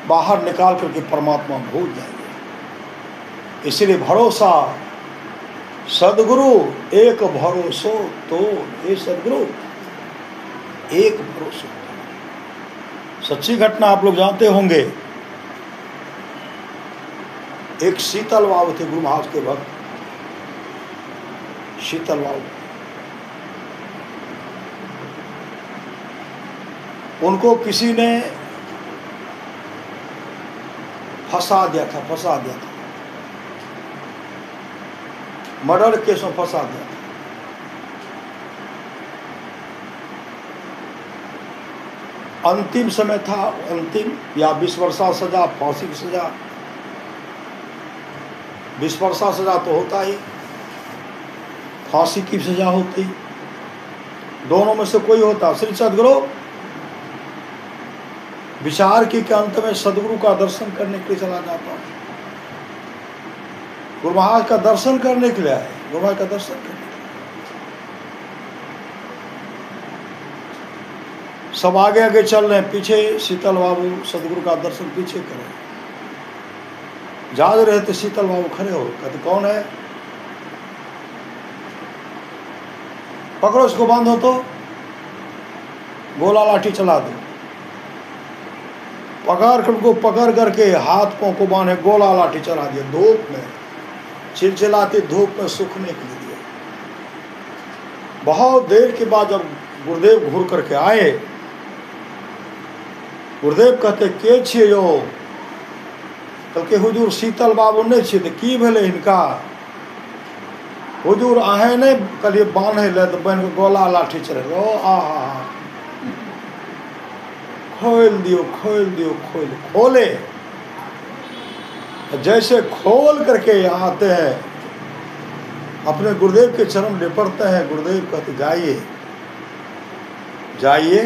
बाहर निकाल करके परमात्मा भूल जाएंगे। इसलिए भरोसा सदगुरु एक भरोसो तो, ये सदगुरु एक भरोसा। सच्ची घटना आप लोग जानते होंगे। एक शीतल बाबू थे, गुरु महाराज के भक्त शीतल बाबू। उनको किसी ने फंसा दिया था, मर्डर केस में फंसा दिया था। अंतिम समय था, अंतिम या 20 वर्षा सजा, फांसी की सजा। 20 वर्षा सजा तो होता ही, फांसी की सजा होती, दोनों में से कोई होता। श्री सदगुरु विचार की के अंत में सदगुरु का दर्शन करने के लिए चला जाता हूँ। गुरु महाराज का दर्शन करने के लिए आए, गुरु महाराज का दर्शन करने। सब आगे आगे चल रहे हैं, पीछे शीतल बाबू सदगुरु का दर्शन पीछे करें। जा रहे थे, शीतल बाबू खड़े हो, कहते कौन है? पकड़ो इसको, बांधो तो गोला लाठी चला दो। पकड़ कर उनको पकड़ करके हाथ पांव को बांधे, गोला लाठी चला दिया। धूप में चिलचिलाती धूप में सूखने के लिए दिया। बहुत देर के बाद जब गुरुदेव घूर करके आए, गुरुदेव कहते के छिए यो? कल के हुजूर शीतल बाबू नहीं छिए, तो की भेले इनका? हुजूर आहे नहीं कल बांधे ले, तो बहन को गोला लाठी चले। ओ आहा, खोल दियो खोल दियो, खोले। जैसे खोल करके आते हैं, अपने गुरुदेव के चरण लिपटते हैं। गुरुदेव कहते जाइए जाइए,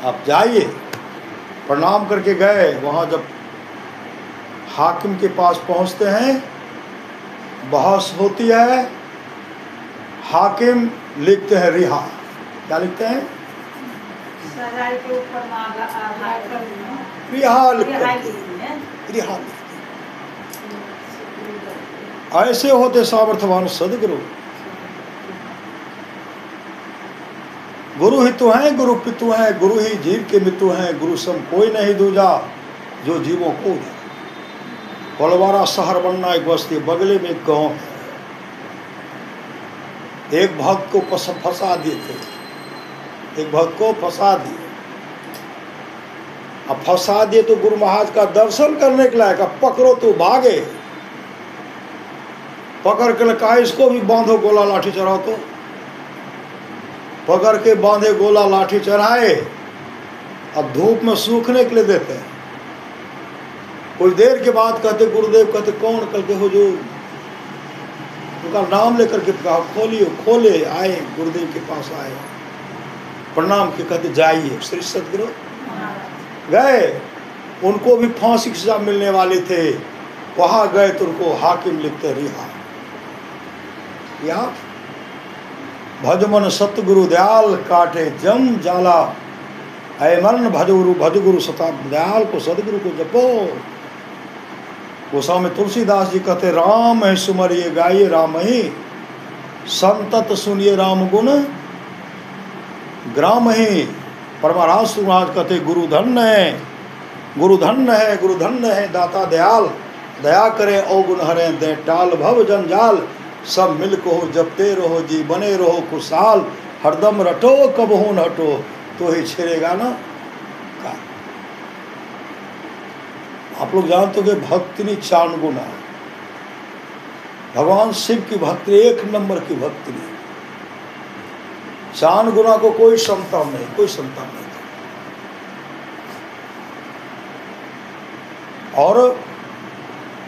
आप जाइए। प्रणाम करके गए। वहाँ जब हाकिम के पास पहुँचते हैं, बहस होती है। हाकिम लिखते हैं रिहा। क्या लिखते हैं? के ऊपर रिहा लिखते हैं। ऐसे होते सामर्थ्यवान सदगुरु। गुरु ही तो हैं, गुरु पितु हैं, गुरु ही जीव के मितु हैं। गुरु सम कोई नहीं दूजा, जो जीवों को कोलवारा शहर बनना एक बस्ती, बगले में एक गांव है। एक भक्त को फंसा दिए थे, एक भक्त को फंसा दिए। अब फंसा दिए तो गुरु महाराज का दर्शन करने के लायक, अब पकड़ो तो भागे। पकड़ के कहा इसको भी बांधो, गोला लाठी चढ़ाओ। तो पकड़ के बांधे, गोला लाठी चढ़ाए। अब धूप में सूखने के लिए देते हैं। कुछ देर के बाद कहते गुरुदेव, कहते कौन? कल के हुजूर। उनका नाम लेकर के कहा खोलिए, खोले। आए गुरुदेव के पास, आए प्रणाम के, कहते जाइए। श्री सदगुरु गए। उनको भी फांसी की सजा मिलने वाले थे, वहां गए तो उनको हाकिम लिखते रिहा। यहाँ भजमन सतगुरु दयाल काटे जम जाला, ऐमन भजगुरु भजगुरु सता दयाल को, सदगुरु को जपो। गोस्वामी तुलसीदास जी कहते राम है सुमरिए गाइए राम ही, संतत सुनिए राम गुण ग्राम ही। परमाराज महाराज कहते गुरु धन्य है, गुरु धन्य है, गुरु धन्य है दाता दयाल, दया करे अवगुण हरे दे टाल भव जंजाल। सब मिल को हो जपते रहो जी, बने रहो खुशहाल, हरदम रटो कबहू न हटो, तो ही छिड़ेगा ना का। आप लोग जानते हो कि भक्ति नहीं 4 गुना। भगवान शिव की भक्ति 1 नंबर की भक्ति नहीं। 4 गुना को कोई क्षमता नहीं, कोई क्षमता नहीं। और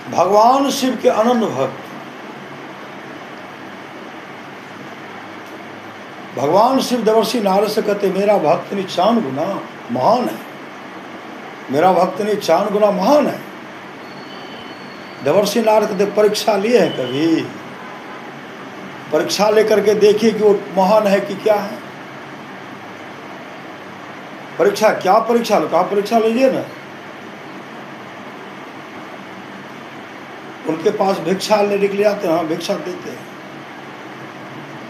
भगवान शिव के अनन्य भक्त, भगवान शिव देवर्षि नारद से कहते मेरा भक्त नहीं 4 गुना महान है, मेरा भक्त नहीं 4 गुना महान है। देवर्षि नारद कहते परीक्षा लिए है कभी? परीक्षा लेकर के देखिए कि वो महान है कि क्या है। परीक्षा क्या परीक्षा लो? कहा परीक्षा लीजिए ना। उनके पास भिक्षा लेने के लिए आते हैं, हाँ भिक्षा देते हैं।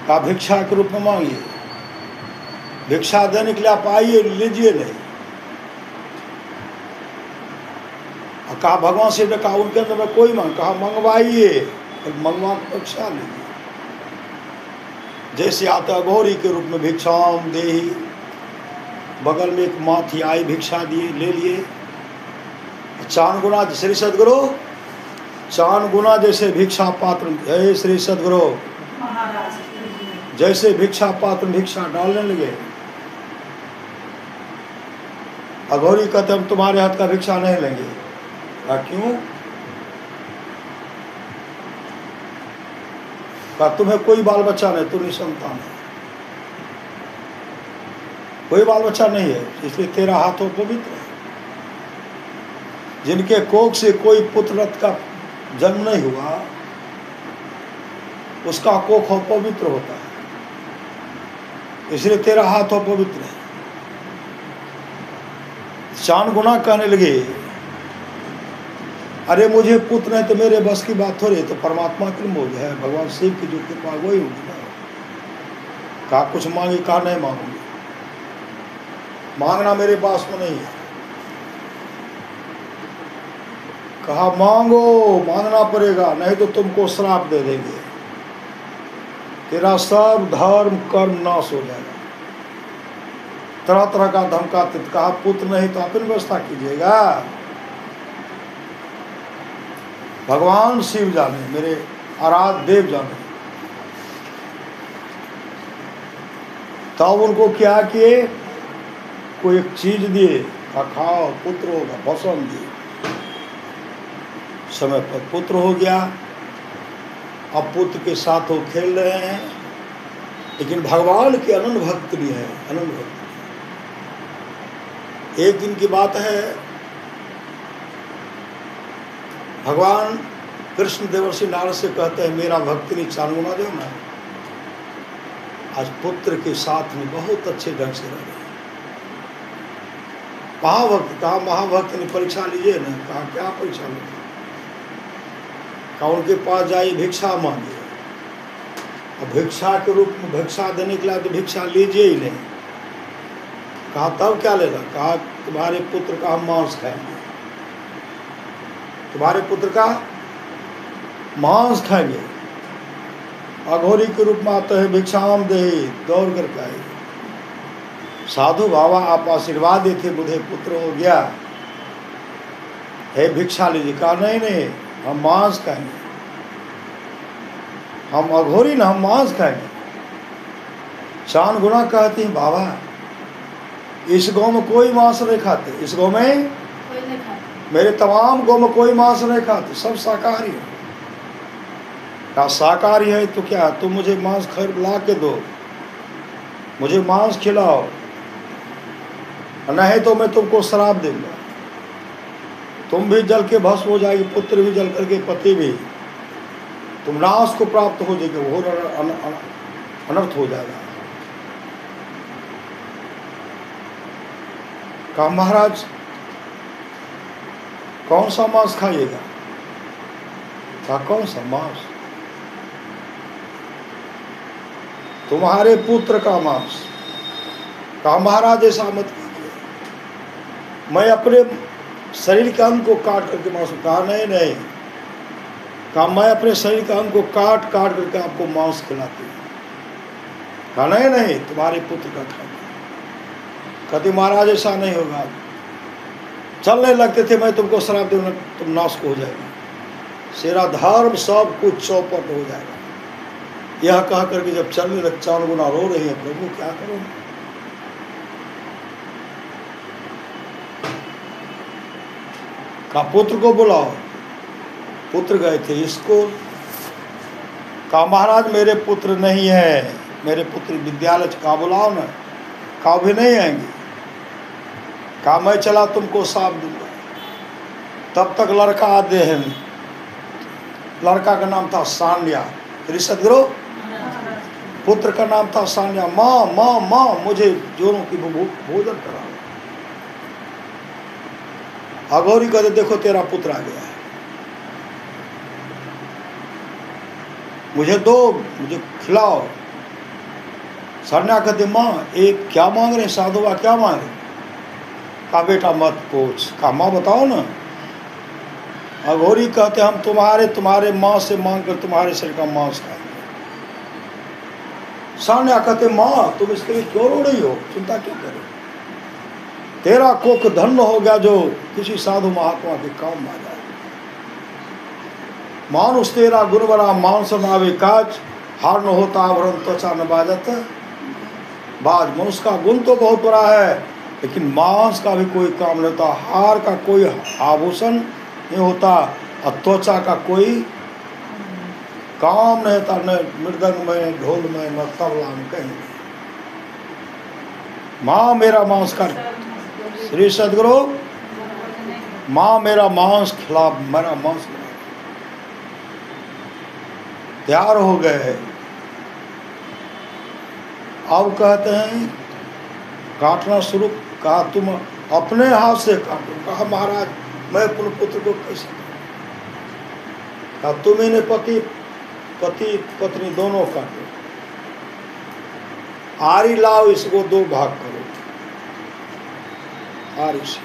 कहा भिक्षा के रूप में मांगिए, भिक्षा देने के लिए आप आइए, लीजिए नहीं। कहा भगवान शिव ने कहा उनके अंदर में कोई मांग, कहा मंगवाइए, मंगवा भिक्षा लीजिए। जैसे आता गौरी के रूप में भिक्षाम देही, बगल में एक माथी आई भिक्षा दिए, ले लिए। 4 गुना श्री सदगुरु, 4 गुना जैसे भिक्षा पात्र, जय श्री सदगुरु, जैसे भिक्षा पात्र भिक्षा डालने लगे। अघोरी कहते हम तुम्हारे हाथ का भिक्षा नहीं लेंगे। क्यों? कहा तुम्हें कोई बाल बच्चा नहीं, तू निसंतान है, कोई बाल बच्चा नहीं है, इसलिए तेरा हाथ हो पवित्र है। जिनके कोख से कोई पुत्र रथ का जन्म नहीं हुआ, उसका कोख हो पवित्र होता है, इसलिए तेरा हाथ हो पवित्र है। 4 गुना कहने लगे, अरे मुझे पुत्र नहीं तो मेरे बस की बात हो रही है, तो परमात्मा की मोह है, भगवान शिव की जो कृपा वही होगी ना। कहा कुछ मांगी? कहा नहीं मांगूंगी, मांगना मेरे पास में नहीं है। कहा मांगो, मांगना पड़ेगा, नहीं तो तुमको श्राप दे देंगे, तेरा सब धर्म कर्म नाश हो जाएगा। तरह तरह का धमकाते। कहा पुत्र नहीं तो अपनी व्यवस्था कीजिएगा। भगवान शिव जाने, मेरे आराध्य देव जाने। तब उनको क्या किए? कोई एक चीज दिए, खाओ पुत्र होगा, भस्म दिए। समय पर पुत्र हो गया। अब पुत्र के साथ वो खेल रहे हैं, लेकिन भगवान की अनन्य भक्त भी है, अनन्य भक्त। एक दिन की बात है, भगवान कृष्ण देवर्षि नारद से कहते हैं मेरा भक्ति नहीं 4 गुना दो ना। आज पुत्र के साथ में बहुत अच्छे ढंग से रह रहे। महाभक्त, कहा महाभक्त ने परीक्षा लीजिए ना। कहा क्या परीक्षा लीजिए? कहा उनके पास जाइए, भिक्षा मांगिए। और भिक्षा के रूप में भिक्षा देने के लिए तो भिक्षा लीजिए ही नहीं। कहा तब क्या लेगा? कहा तुम्हारे पुत्र का हम मांस खाएंगे। तुम्हारे पुत्र का मांस खाएंगे। अघोरी के रूप में आते हैं, भिक्षाम दे, दौड़ करके आए। साधु बाबा आप आशीर्वाद देते, मुझे पुत्र हो गया, हे भिक्षा लीजिए। कहा नहीं नहीं, हम मांस खाएंगे, हम अघोरी ना, हम मांस खाएंगे। चांद गुना कहती हैं, बाबा इस गांव में कोई मांस नहीं खाते, इस गांव में कोई नहीं खाता। मेरे तमाम गांव में कोई मांस नहीं खाते, सब शाकाहारी है। क्या शाकाहारी है तो क्या, तुम मुझे मांस खरीद ला के दो, मुझे मांस खिलाओ, नहीं तो मैं तुमको श्राप दूंगा, तुम भी जल के भस्म हो जाएगी, पुत्र भी जल करके, पति भी, तुम नाश को प्राप्त हो जाएगी, वो अनर्थ हो जाएगा। कहा महाराज कौन सा मांस खाइएगा? कहा कौन सा मांस? तुम्हारे पुत्र का मांस। कहा महाराज ऐसा मत कीजिए, मैं अपने शरीर के अंग को काट करके मांस। कहा नहीं नहीं, कहा मैं अपने शरीर के अंग को काट काट करके आपको मांस खिलाती हूँ। कहा नहीं नहीं, तुम्हारे पुत्र का खाना। कहते महाराज ऐसा नहीं होगा, चलने लगते थे, मैं तुमको श्राप दूंगा, तुम नाश हो जाएगा, सेरा धर्म सब कुछ चौपट हो जाएगा। यह कह करके जब चलने लग, चार गुना रो रही है, प्रभु क्या करूं? कहा पुत्र को बुलाओ। पुत्र गए थे इसको। कहा महाराज मेरे पुत्र नहीं है, मेरे पुत्र विद्यालय। कहा बुलाओ ना। कहा भी नहीं आएंगे। कहा मैं चला तुमको साफ दूंगा। तब तक लड़का आते हैं, लड़का का नाम था सान्या, सदगुरु पुत्र का नाम था सान्या। माँ माँ माँ मुझे जोरों की भोजन कराओ। अघोरी कहते देखो तेरा पुत्र आ गया है, मुझे दो, मुझे खिलाओ। सान्या कहते माँ एक क्या मांग रहे साधुआ, क्या मांग रहे? कहा बेटा मत पूछ। कहा माँ बताओ ना। अघोरी कहते हम तुम्हारे माँ से मांग कर तुम्हारे शरीर का मांस खाएंगे। सान्या कहते माँ तुम इसके लिए क्यों रो रही हो, चिंता क्यों कर रही हो? तेरा कोख धन्य हो गया जो किसी साधु महात्मा के काम आ जाए। मानुष तेरा गुण बड़ा, मांस नावे काज, हार न होता आवरण त्वचा न बाजत बाज। मनुष्य का गुण तो बहुत बड़ा है, लेकिन मांस का भी कोई काम नहीं होता, हार का कोई आभूषण नहीं होता, और त्वचा का कोई काम नहीं होता, न मृदंग में, ढोल में, न तबला में, कहीं नहीं। माँ मेरा मांस का, श्री सदगुरु माँ मेरा मांस खिला, मेरा मांस खिला। तैयार हो गए। अब कहते हैं काटना शुरू। कहा तुम अपने हाथ से काटो। कहा महाराज मैं अपने पुत्र को कैसे? कहा तुम इन्हें पति पत्नी दोनों काटो, आरी लाओ, इसको दो भाग करो। आरी से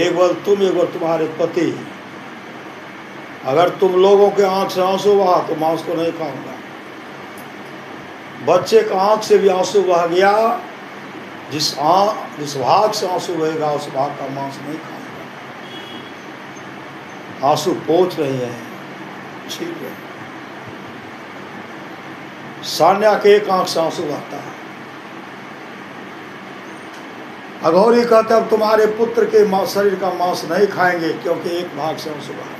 एक बार तुम, एक बार तुम्हारे पति। अगर तुम लोगों के आंख से आंसू बहा तो मांस को नहीं खाऊंगा। बच्चे का आंख से भी आंसू बह गया, जिस भाग से आंसू बहेगा उस भाग का मांस नहीं खाऊंगा। आंसू पोंछ रही है, ठीक है। सान्या के एक आंख से आंसू बहता है। अघोरी कहते अब तुम्हारे पुत्र के शरीर का मांस नहीं खाएंगे, क्योंकि एक भाग से आंसू बहा।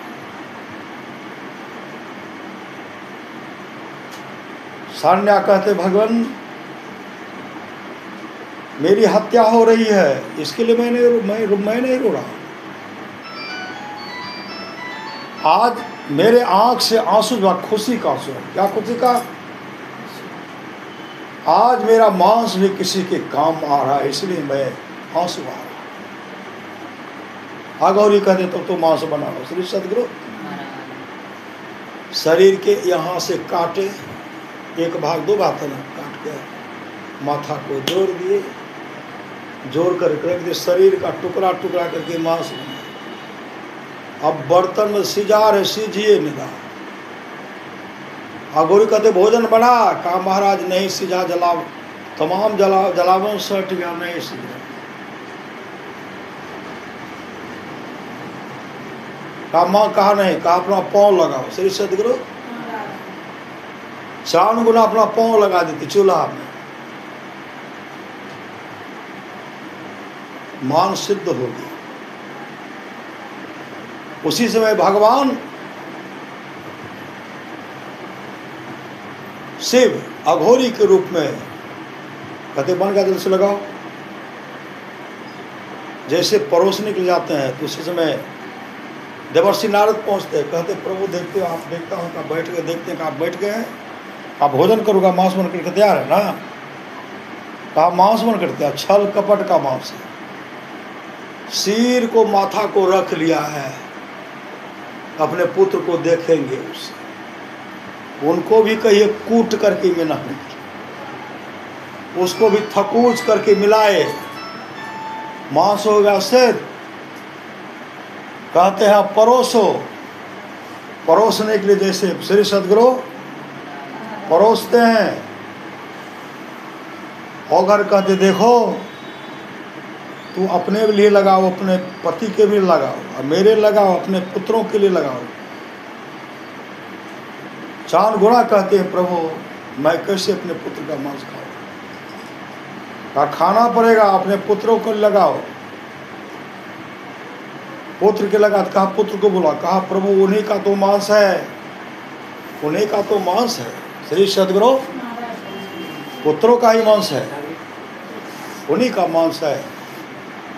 सान्या कहते भगवान मेरी हत्या हो रही है, इसके लिए मैं नहीं रो रहा। आज मेरे आंख से आंसू जो खुशी का आंसू है। क्या खुशी का? आज मेरा मांस भी किसी के काम आ रहा है, इसलिए मैं आंसू आ रहा। अघोरी कहते तो मांस बना लो। श्री सदगुरु शरीर के यहाँ से काटे, एक भाग दो भाग था ना, काट के माथा को जोड़ दिए, जोड़ कर रख दिए, शरीर का टुकड़ा टुकड़ा करके मांस बना। अब बर्तन में सिजा रहे, सीजिए निदा। अघोरी कहते भोजन बना, कहा महाराज नहीं सिजा, जला तमाम जलावन सट गया, नहीं सिजा। कहा माँ, कहा नहीं, कहा अपना पाँव लगाओ। श्री सदगुरु चार गुना अपना पाँव लगा देती चूल्हा में, मान सिद्ध होगी। उसी समय भगवान शिव अघोरी के रूप में कहते बन का दिल से लगाओ। जैसे परोसने के लिए जाते हैं तो उसी समय देवर्षि नारद पहुंचते हैं, कहते प्रभु देखते हो, आप देखता हूँ, कहा बैठ गए, देखते हैं कहा आप बैठ गए हैं, आप भोजन करूँगा, मांस बन करके तैयार है ना, कहा मांस बन कर तैयार, छल कपट का मांस है, सिर को माथा को रख लिया है, अपने पुत्र को देखेंगे उससे, उनको भी कहिए कूट करके मिला, उसको भी थकूच करके मिलाए, मांस हो गया सिद्ध। कहते हैं परोसो, परोसने के लिए जैसे श्री सदगुरु परोसते हैं। और कहते देखो तू अपने लिए लगाओ, अपने पति के भी लगाओ, और मेरे लगाओ, अपने पुत्रों के लिए लगाओ। 4 गुना कहते हैं प्रभु मैं कैसे अपने पुत्र का मांस खाऊं, कहा खाना पड़ेगा, अपने पुत्रों को लगाओ। पुत्र के लगा, कहा पुत्र को बुला, कहा प्रभु उन्हीं का तो मांस है, उन्हीं का तो मांस है। श्री सदगुरु पुत्रों का ही मांस है, उन्हीं का मांस है।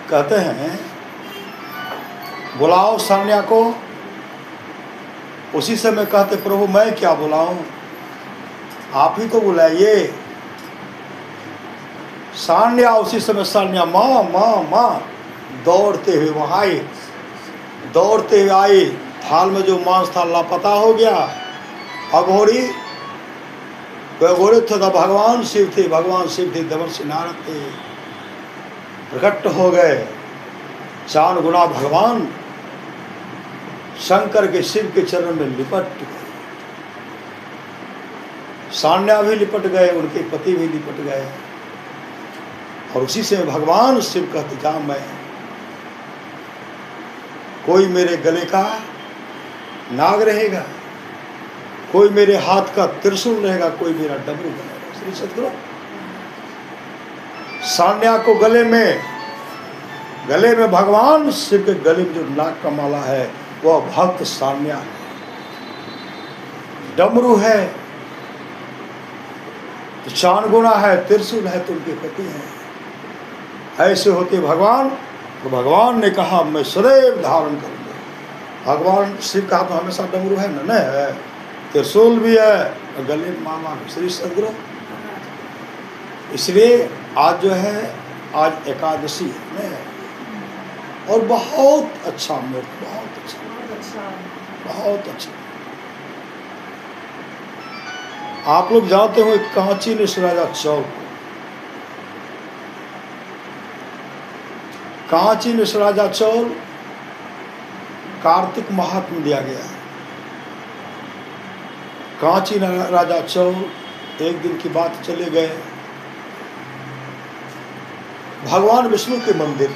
कहते हैं बुलाओ सान्या को। उसी समय कहते प्रभु मैं क्या बुलाऊं, आप ही तो बुलाइए। सान्या उसी समय सान्या माँ माँ माँ दौड़ते हुए वहाँ आई, दौड़ते हुए आई, थाल में जो मांस था लापता हो गया। अघोरी अघोरी थे, भगवान शिव थे, भगवान शिव थे, देवर्षि नारद थे, प्रकट हो गए। 4 गुना भगवान शंकर के शिव के चरण में लिपट गए, सान्या भी लिपट गए, उनके पति भी लिपट गए। और उसी से भगवान शिव कहते जा मैं, कोई मेरे गले का नाग रहेगा, कोई मेरे हाथ का त्रिशूल रहेगा, कोई मेरा डमरू बनेगा। श्री सदगुरु सान्या को गले में भगवान शिव के गले में जो नाग का माला है वह भक्त सान्या है, डमरू है तो 4 गुना है, त्रिशूल है तो उनके पति हैं। ऐसे होते भगवान, तो भगवान ने कहा मैं सदैव धारण करूंगा। भगवान शिव का तो हमेशा डमरू है ना, है, त्रिशूल भी है और गले में माला है। श्री सदगुरु इसलिए आज जो है, आज एकादशी है और बहुत अच्छा मुहूर्त, बहुत अच्छा, बहुत अच्छा। आप लोग जानते हो कांची निशराजा चौक, कांची निशराजा चौल कार्तिक माह में दिया गया है। कांची राजा चौल एक दिन की बात चले गए, भगवान विष्णु के मंदिर,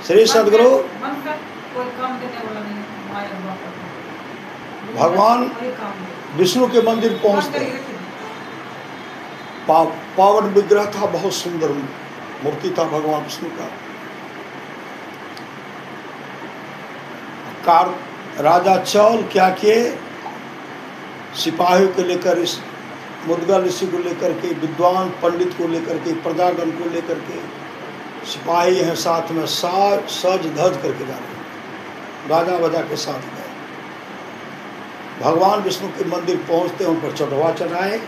श्री सदगुरु भगवान विष्णु के मंदिर पहुंचते, पावन विग्रह था, बहुत सुंदर मूर्ति था भगवान विष्णु का। राजा चौल क्या किए, सिपाहियों को लेकर, इस मुद्गल ऋषि को लेकर के, विद्वान पंडित को लेकर के, प्रजागण को लेकर के, सिपाही हैं साथ में, सज धज करके जा रहे, राजा बजा के साथ गए। भगवान विष्णु के मंदिर पहुंचते उन पर चढ़वा चढ़ाए,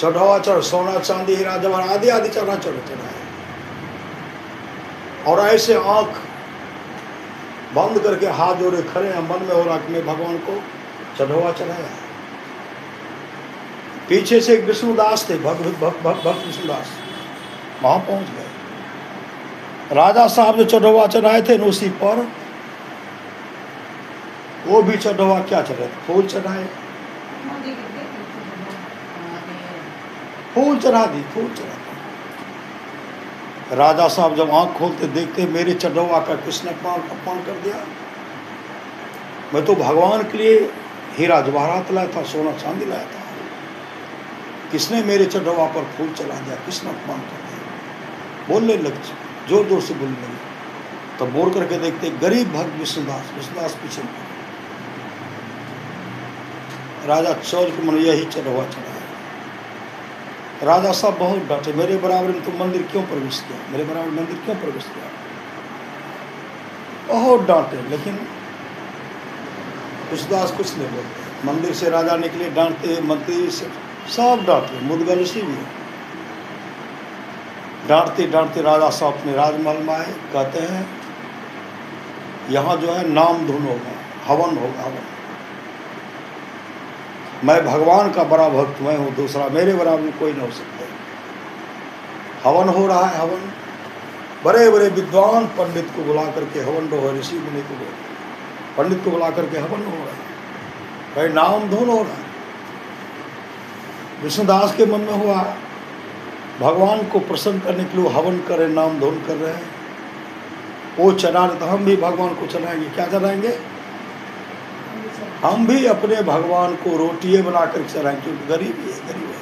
चढ़ावा चढ़, सोना चांदी हीरा जवाहर आदि आदि चढ़ा चढ़ाए, और ऐसे आंख बंद करके हाथ जोड़े खड़े हैं, मन में हो रहा कि मैं भगवान को चढ़वा चढ़ाया। पीछे से एक विष्णुदास थे, भक्त विष्णुदास, वहां पहुंच गए। राजा साहब जो चढ़वा चढ़ाए थे न उसी पर वो भी चढ़वा क्या चढ़ाए, फूल चढ़ाए, फूल चढ़ा दी, फूल चढ़ा दी। राजा साहब जब आंख खोलते देखते मेरे चढ़वा का किसने अपमान कर दिया। मैं तो भगवान के लिए हीरा जवाहरात लाया था, सोना चांदी लाया था, किसने मेरे चढ़वा पर फूल चढ़ा दिया, किसने अपमान कर दिया। बोलने लगे, जोर जोर से बोलने लगे। तब बोल करके देखते गरीब भक्त विष्णुदास, विष्णुदास पीछे राजा चौल के मन यही चढ़वा चढ़ाया। राजा साहब बहुत डांटे, मेरे बराबर में तुम मंदिर क्यों प्रवेश किया, मेरे बराबर मंदिर क्यों प्रवेश किया, बहुत डांटे। लेकिन विष्णुदास कुछ नहीं बोलते। मंदिर से राजा निकले डांटते, मंत्री से सब डांटते, मुदगल उसी भी डांटते डांटते राजा साहब अपने राजमहल में आए। कहते हैं यहाँ जो है नाम धुन होगा, हवन होगा, हवन। मैं भगवान का बड़ा भक्त मैं हूँ, दूसरा मेरे बराबर कोई नहीं हो सकता। हवन हो रहा है, हवन। बड़े बड़े विद्वान पंडित को बुला करके हवन हो, ऋषि मुनि को पंडित को बुला करके हवन हो रहा है, भाई नाम धुन हो रहा है। विष्णुदास के मन में हुआ भगवान को प्रसन्न करने के लिए हवन कर रहे, नाम धुन कर रहे हैं, वो चढ़ा रहे तो हम भी भगवान को चढ़ाएंगे। क्या चढ़ाएंगे? हम भी अपने भगवान को रोटियाँ बना कर चढ़ाएंगे, क्योंकि गरीब है, गरीब है,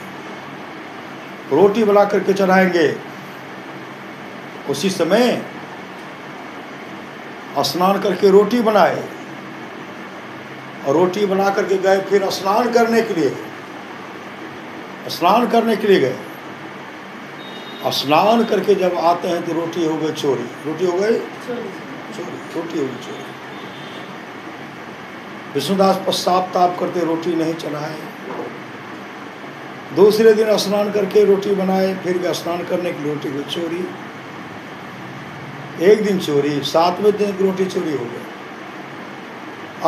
रोटी बना करके चढ़ाएंगे। उसी समय स्नान करके रोटी बनाए और रोटी बना करके गए फिर स्नान करने के लिए, स्नान करने के लिए गए। स्नान करके जब आते हैं तो रोटी हो गई चोरी, रोटी हो गई चोरी, रोटी हो गई चोरी। विष्णुदास पश्चाताप ताप करते रोटी नहीं चढ़ाए। दूसरे दिन स्नान करके रोटी बनाए, फिर स्नान करने की रोटी को चोरी। एक दिन चोरी, 7वें दिन रोटी चोरी हो गई।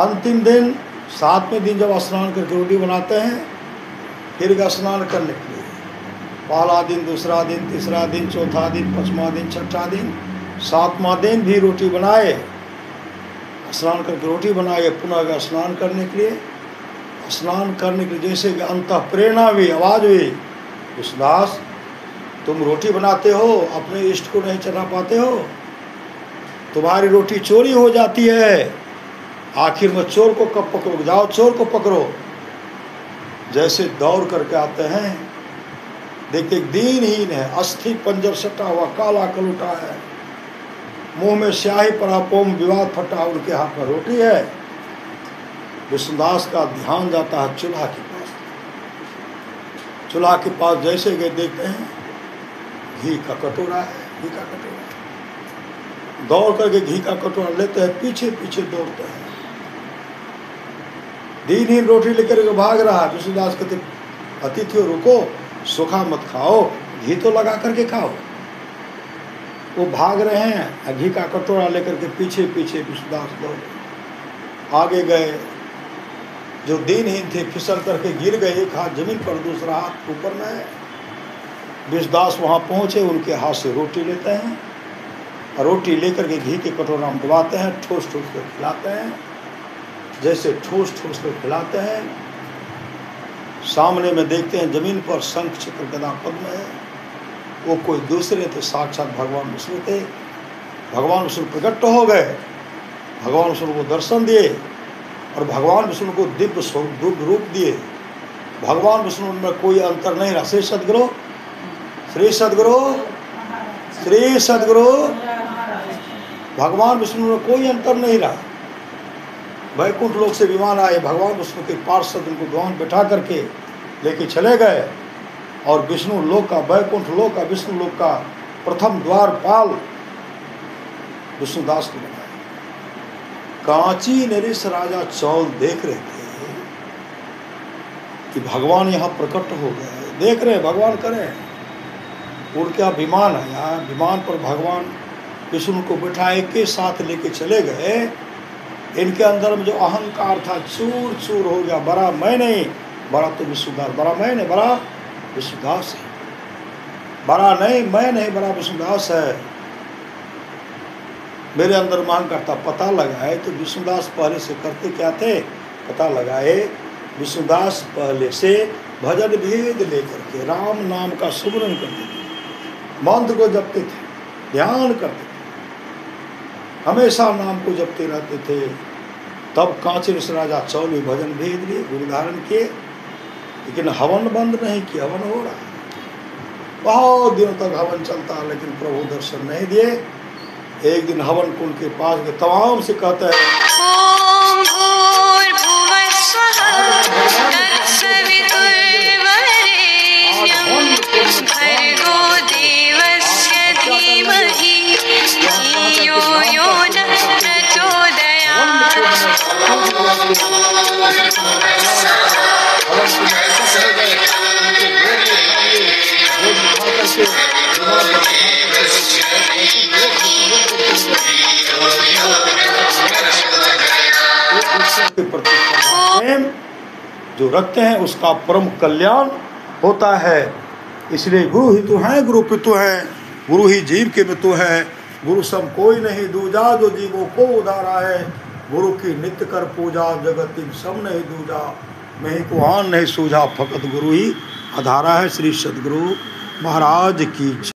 अंतिम दिन 7वें दिन जब स्नान करके रोटी बनाते हैं, फिर स्नान करने के लिए पहला दिन, दूसरा दिन, तीसरा दिन, चौथा दिन, 5वां दिन, 6ठा दिन, 7वां दिन भी रोटी बनाए, स्नान करके रोटी बनाए, पुनः स्नान करने के लिए। स्नान करने के लिए जैसे कि अंतः प्रेरणा हुई, आवाज हुई, विष्णुदास तुम रोटी बनाते हो, अपने इष्ट को नहीं चढ़ा पाते हो, तुम्हारी रोटी चोरी हो जाती है, आखिर में चोर को कब पकड़ो, जाओ चोर को पकड़ो। जैसे दौड़ करके आते हैं, देखते दीनहीन है, अस्थि पंजर सटा हुआ, काला कलूटा है, मुंह में स्याही पड़ा, पोम विवाद फटा, उनके हाथ में रोटी है। विष्णुदास का ध्यान जाता है चूल्हा के पास। चूल्हा के पास जैसे गए देखते हैं घी का कटोरा है, घी का कटोरा। दौड़ करके घी का कटोरा लेते हैं, पीछे पीछे दौड़ते हैं। दीनहीन रोटी लेकर के भाग रहा है। विष्णुदास कहते अतिथियों रुको, सूखा मत खाओ, घी तो लगा करके खाओ। वो भाग रहे हैं, घी का कटोरा लेकर के पीछे पीछे विष्णुदास दौड़े। आगे गए, जो दीनहीन थे फिसल करके गिर गए, एक हाथ जमीन पर, दूसरा हाथ ऊपर में है। विष्णुदास वहाँ पहुँचे, उनके हाथ से रोटी लेते हैं और रोटी लेकर के घी के कटोरा में दबाते हैं, ठोस ठोस कर खिलाते हैं। जैसे ठोस ठोस कर खिलाते हैं, सामने में देखते हैं जमीन पर शंख चक्र गदा पद्म है। वो कोई दूसरे थे, साक्षात भगवान विष्णु थे। भगवान विष्णु प्रकट हो गए, भगवान विष्णु को दर्शन दिए और भगवान विष्णु को दिव्य रूप दिए। भगवान विष्णु में कोई अंतर नहीं रहा। श्री सद्गुरु, श्री सद्गुरु, श्री सद्गुरु। भगवान विष्णु में कोई अंतर नहीं रहा। वैकुंठ लोक से विमान आए, भगवान विष्णु के पार्षद उनको द्वार बैठा करके लेके चले गए और विष्णु लोक का, वैकुंठ लोक का, विष्णु लोक का प्रथम द्वारपाल विष्णुदास को बनाया। कांची नरेश राजा चौल देख रहे थे कि भगवान यहाँ प्रकट हो गए, देख रहे भगवान करें। उनका विमान है यहाँ, विमान पर भगवान विष्णु को बिठाए के साथ लेके चले गए। इनके अंदर में जो अहंकार था चूर चूर हो गया। बड़ा मैं नहीं, बड़ा तो विष्णुदास, बड़ा मैं नहीं, बड़ा विष्णुदास है। बड़ा नहीं मैं नहीं, बड़ा विष्णुदास है। मेरे अंदर मांग करता पता लगाए। तो विष्णुदास पहले से करते क्या थे, पता लगाए। विष्णुदास पहले से भजन भेद लेकर के राम नाम का सुमरन करते थे, मंत्र को जपते थे, ध्यान करते थे, हमेशा नाम को जपते रहते थे। तब कांचन से राजा चौल में भजन भेद लिए, गुरु धारण किए, लेकिन हवन बंद नहीं किया। हवन हो रहा है, बहुत दिनों तक हवन चलता है, लेकिन प्रभु दर्शन नहीं दिए। एक दिन हवन कुंड के पास गए, तमाम से कहते हैं ओम भूर्भुवः स्वः तत्सवितुर्वरेण्यं भर्गो देवस्य धीमहि धियो यो नः प्रचोदयात्। प्रेम जो रखते हैं उसका परम कल्याण होता है। इसलिए गुरु ही तो हैं, गुरु पितु हैं, गुरु ही जीव के मितु हैं। गुरु सम कोई नहीं दूजा, जो जीवों को उधारा है। गुरु की नित्य कर पूजा, जगत इन सब नहीं दूजा। मैं ही को आन नहीं सूझा, फकत गुरु ही आधारा है। श्री सद्गुरु महाराज की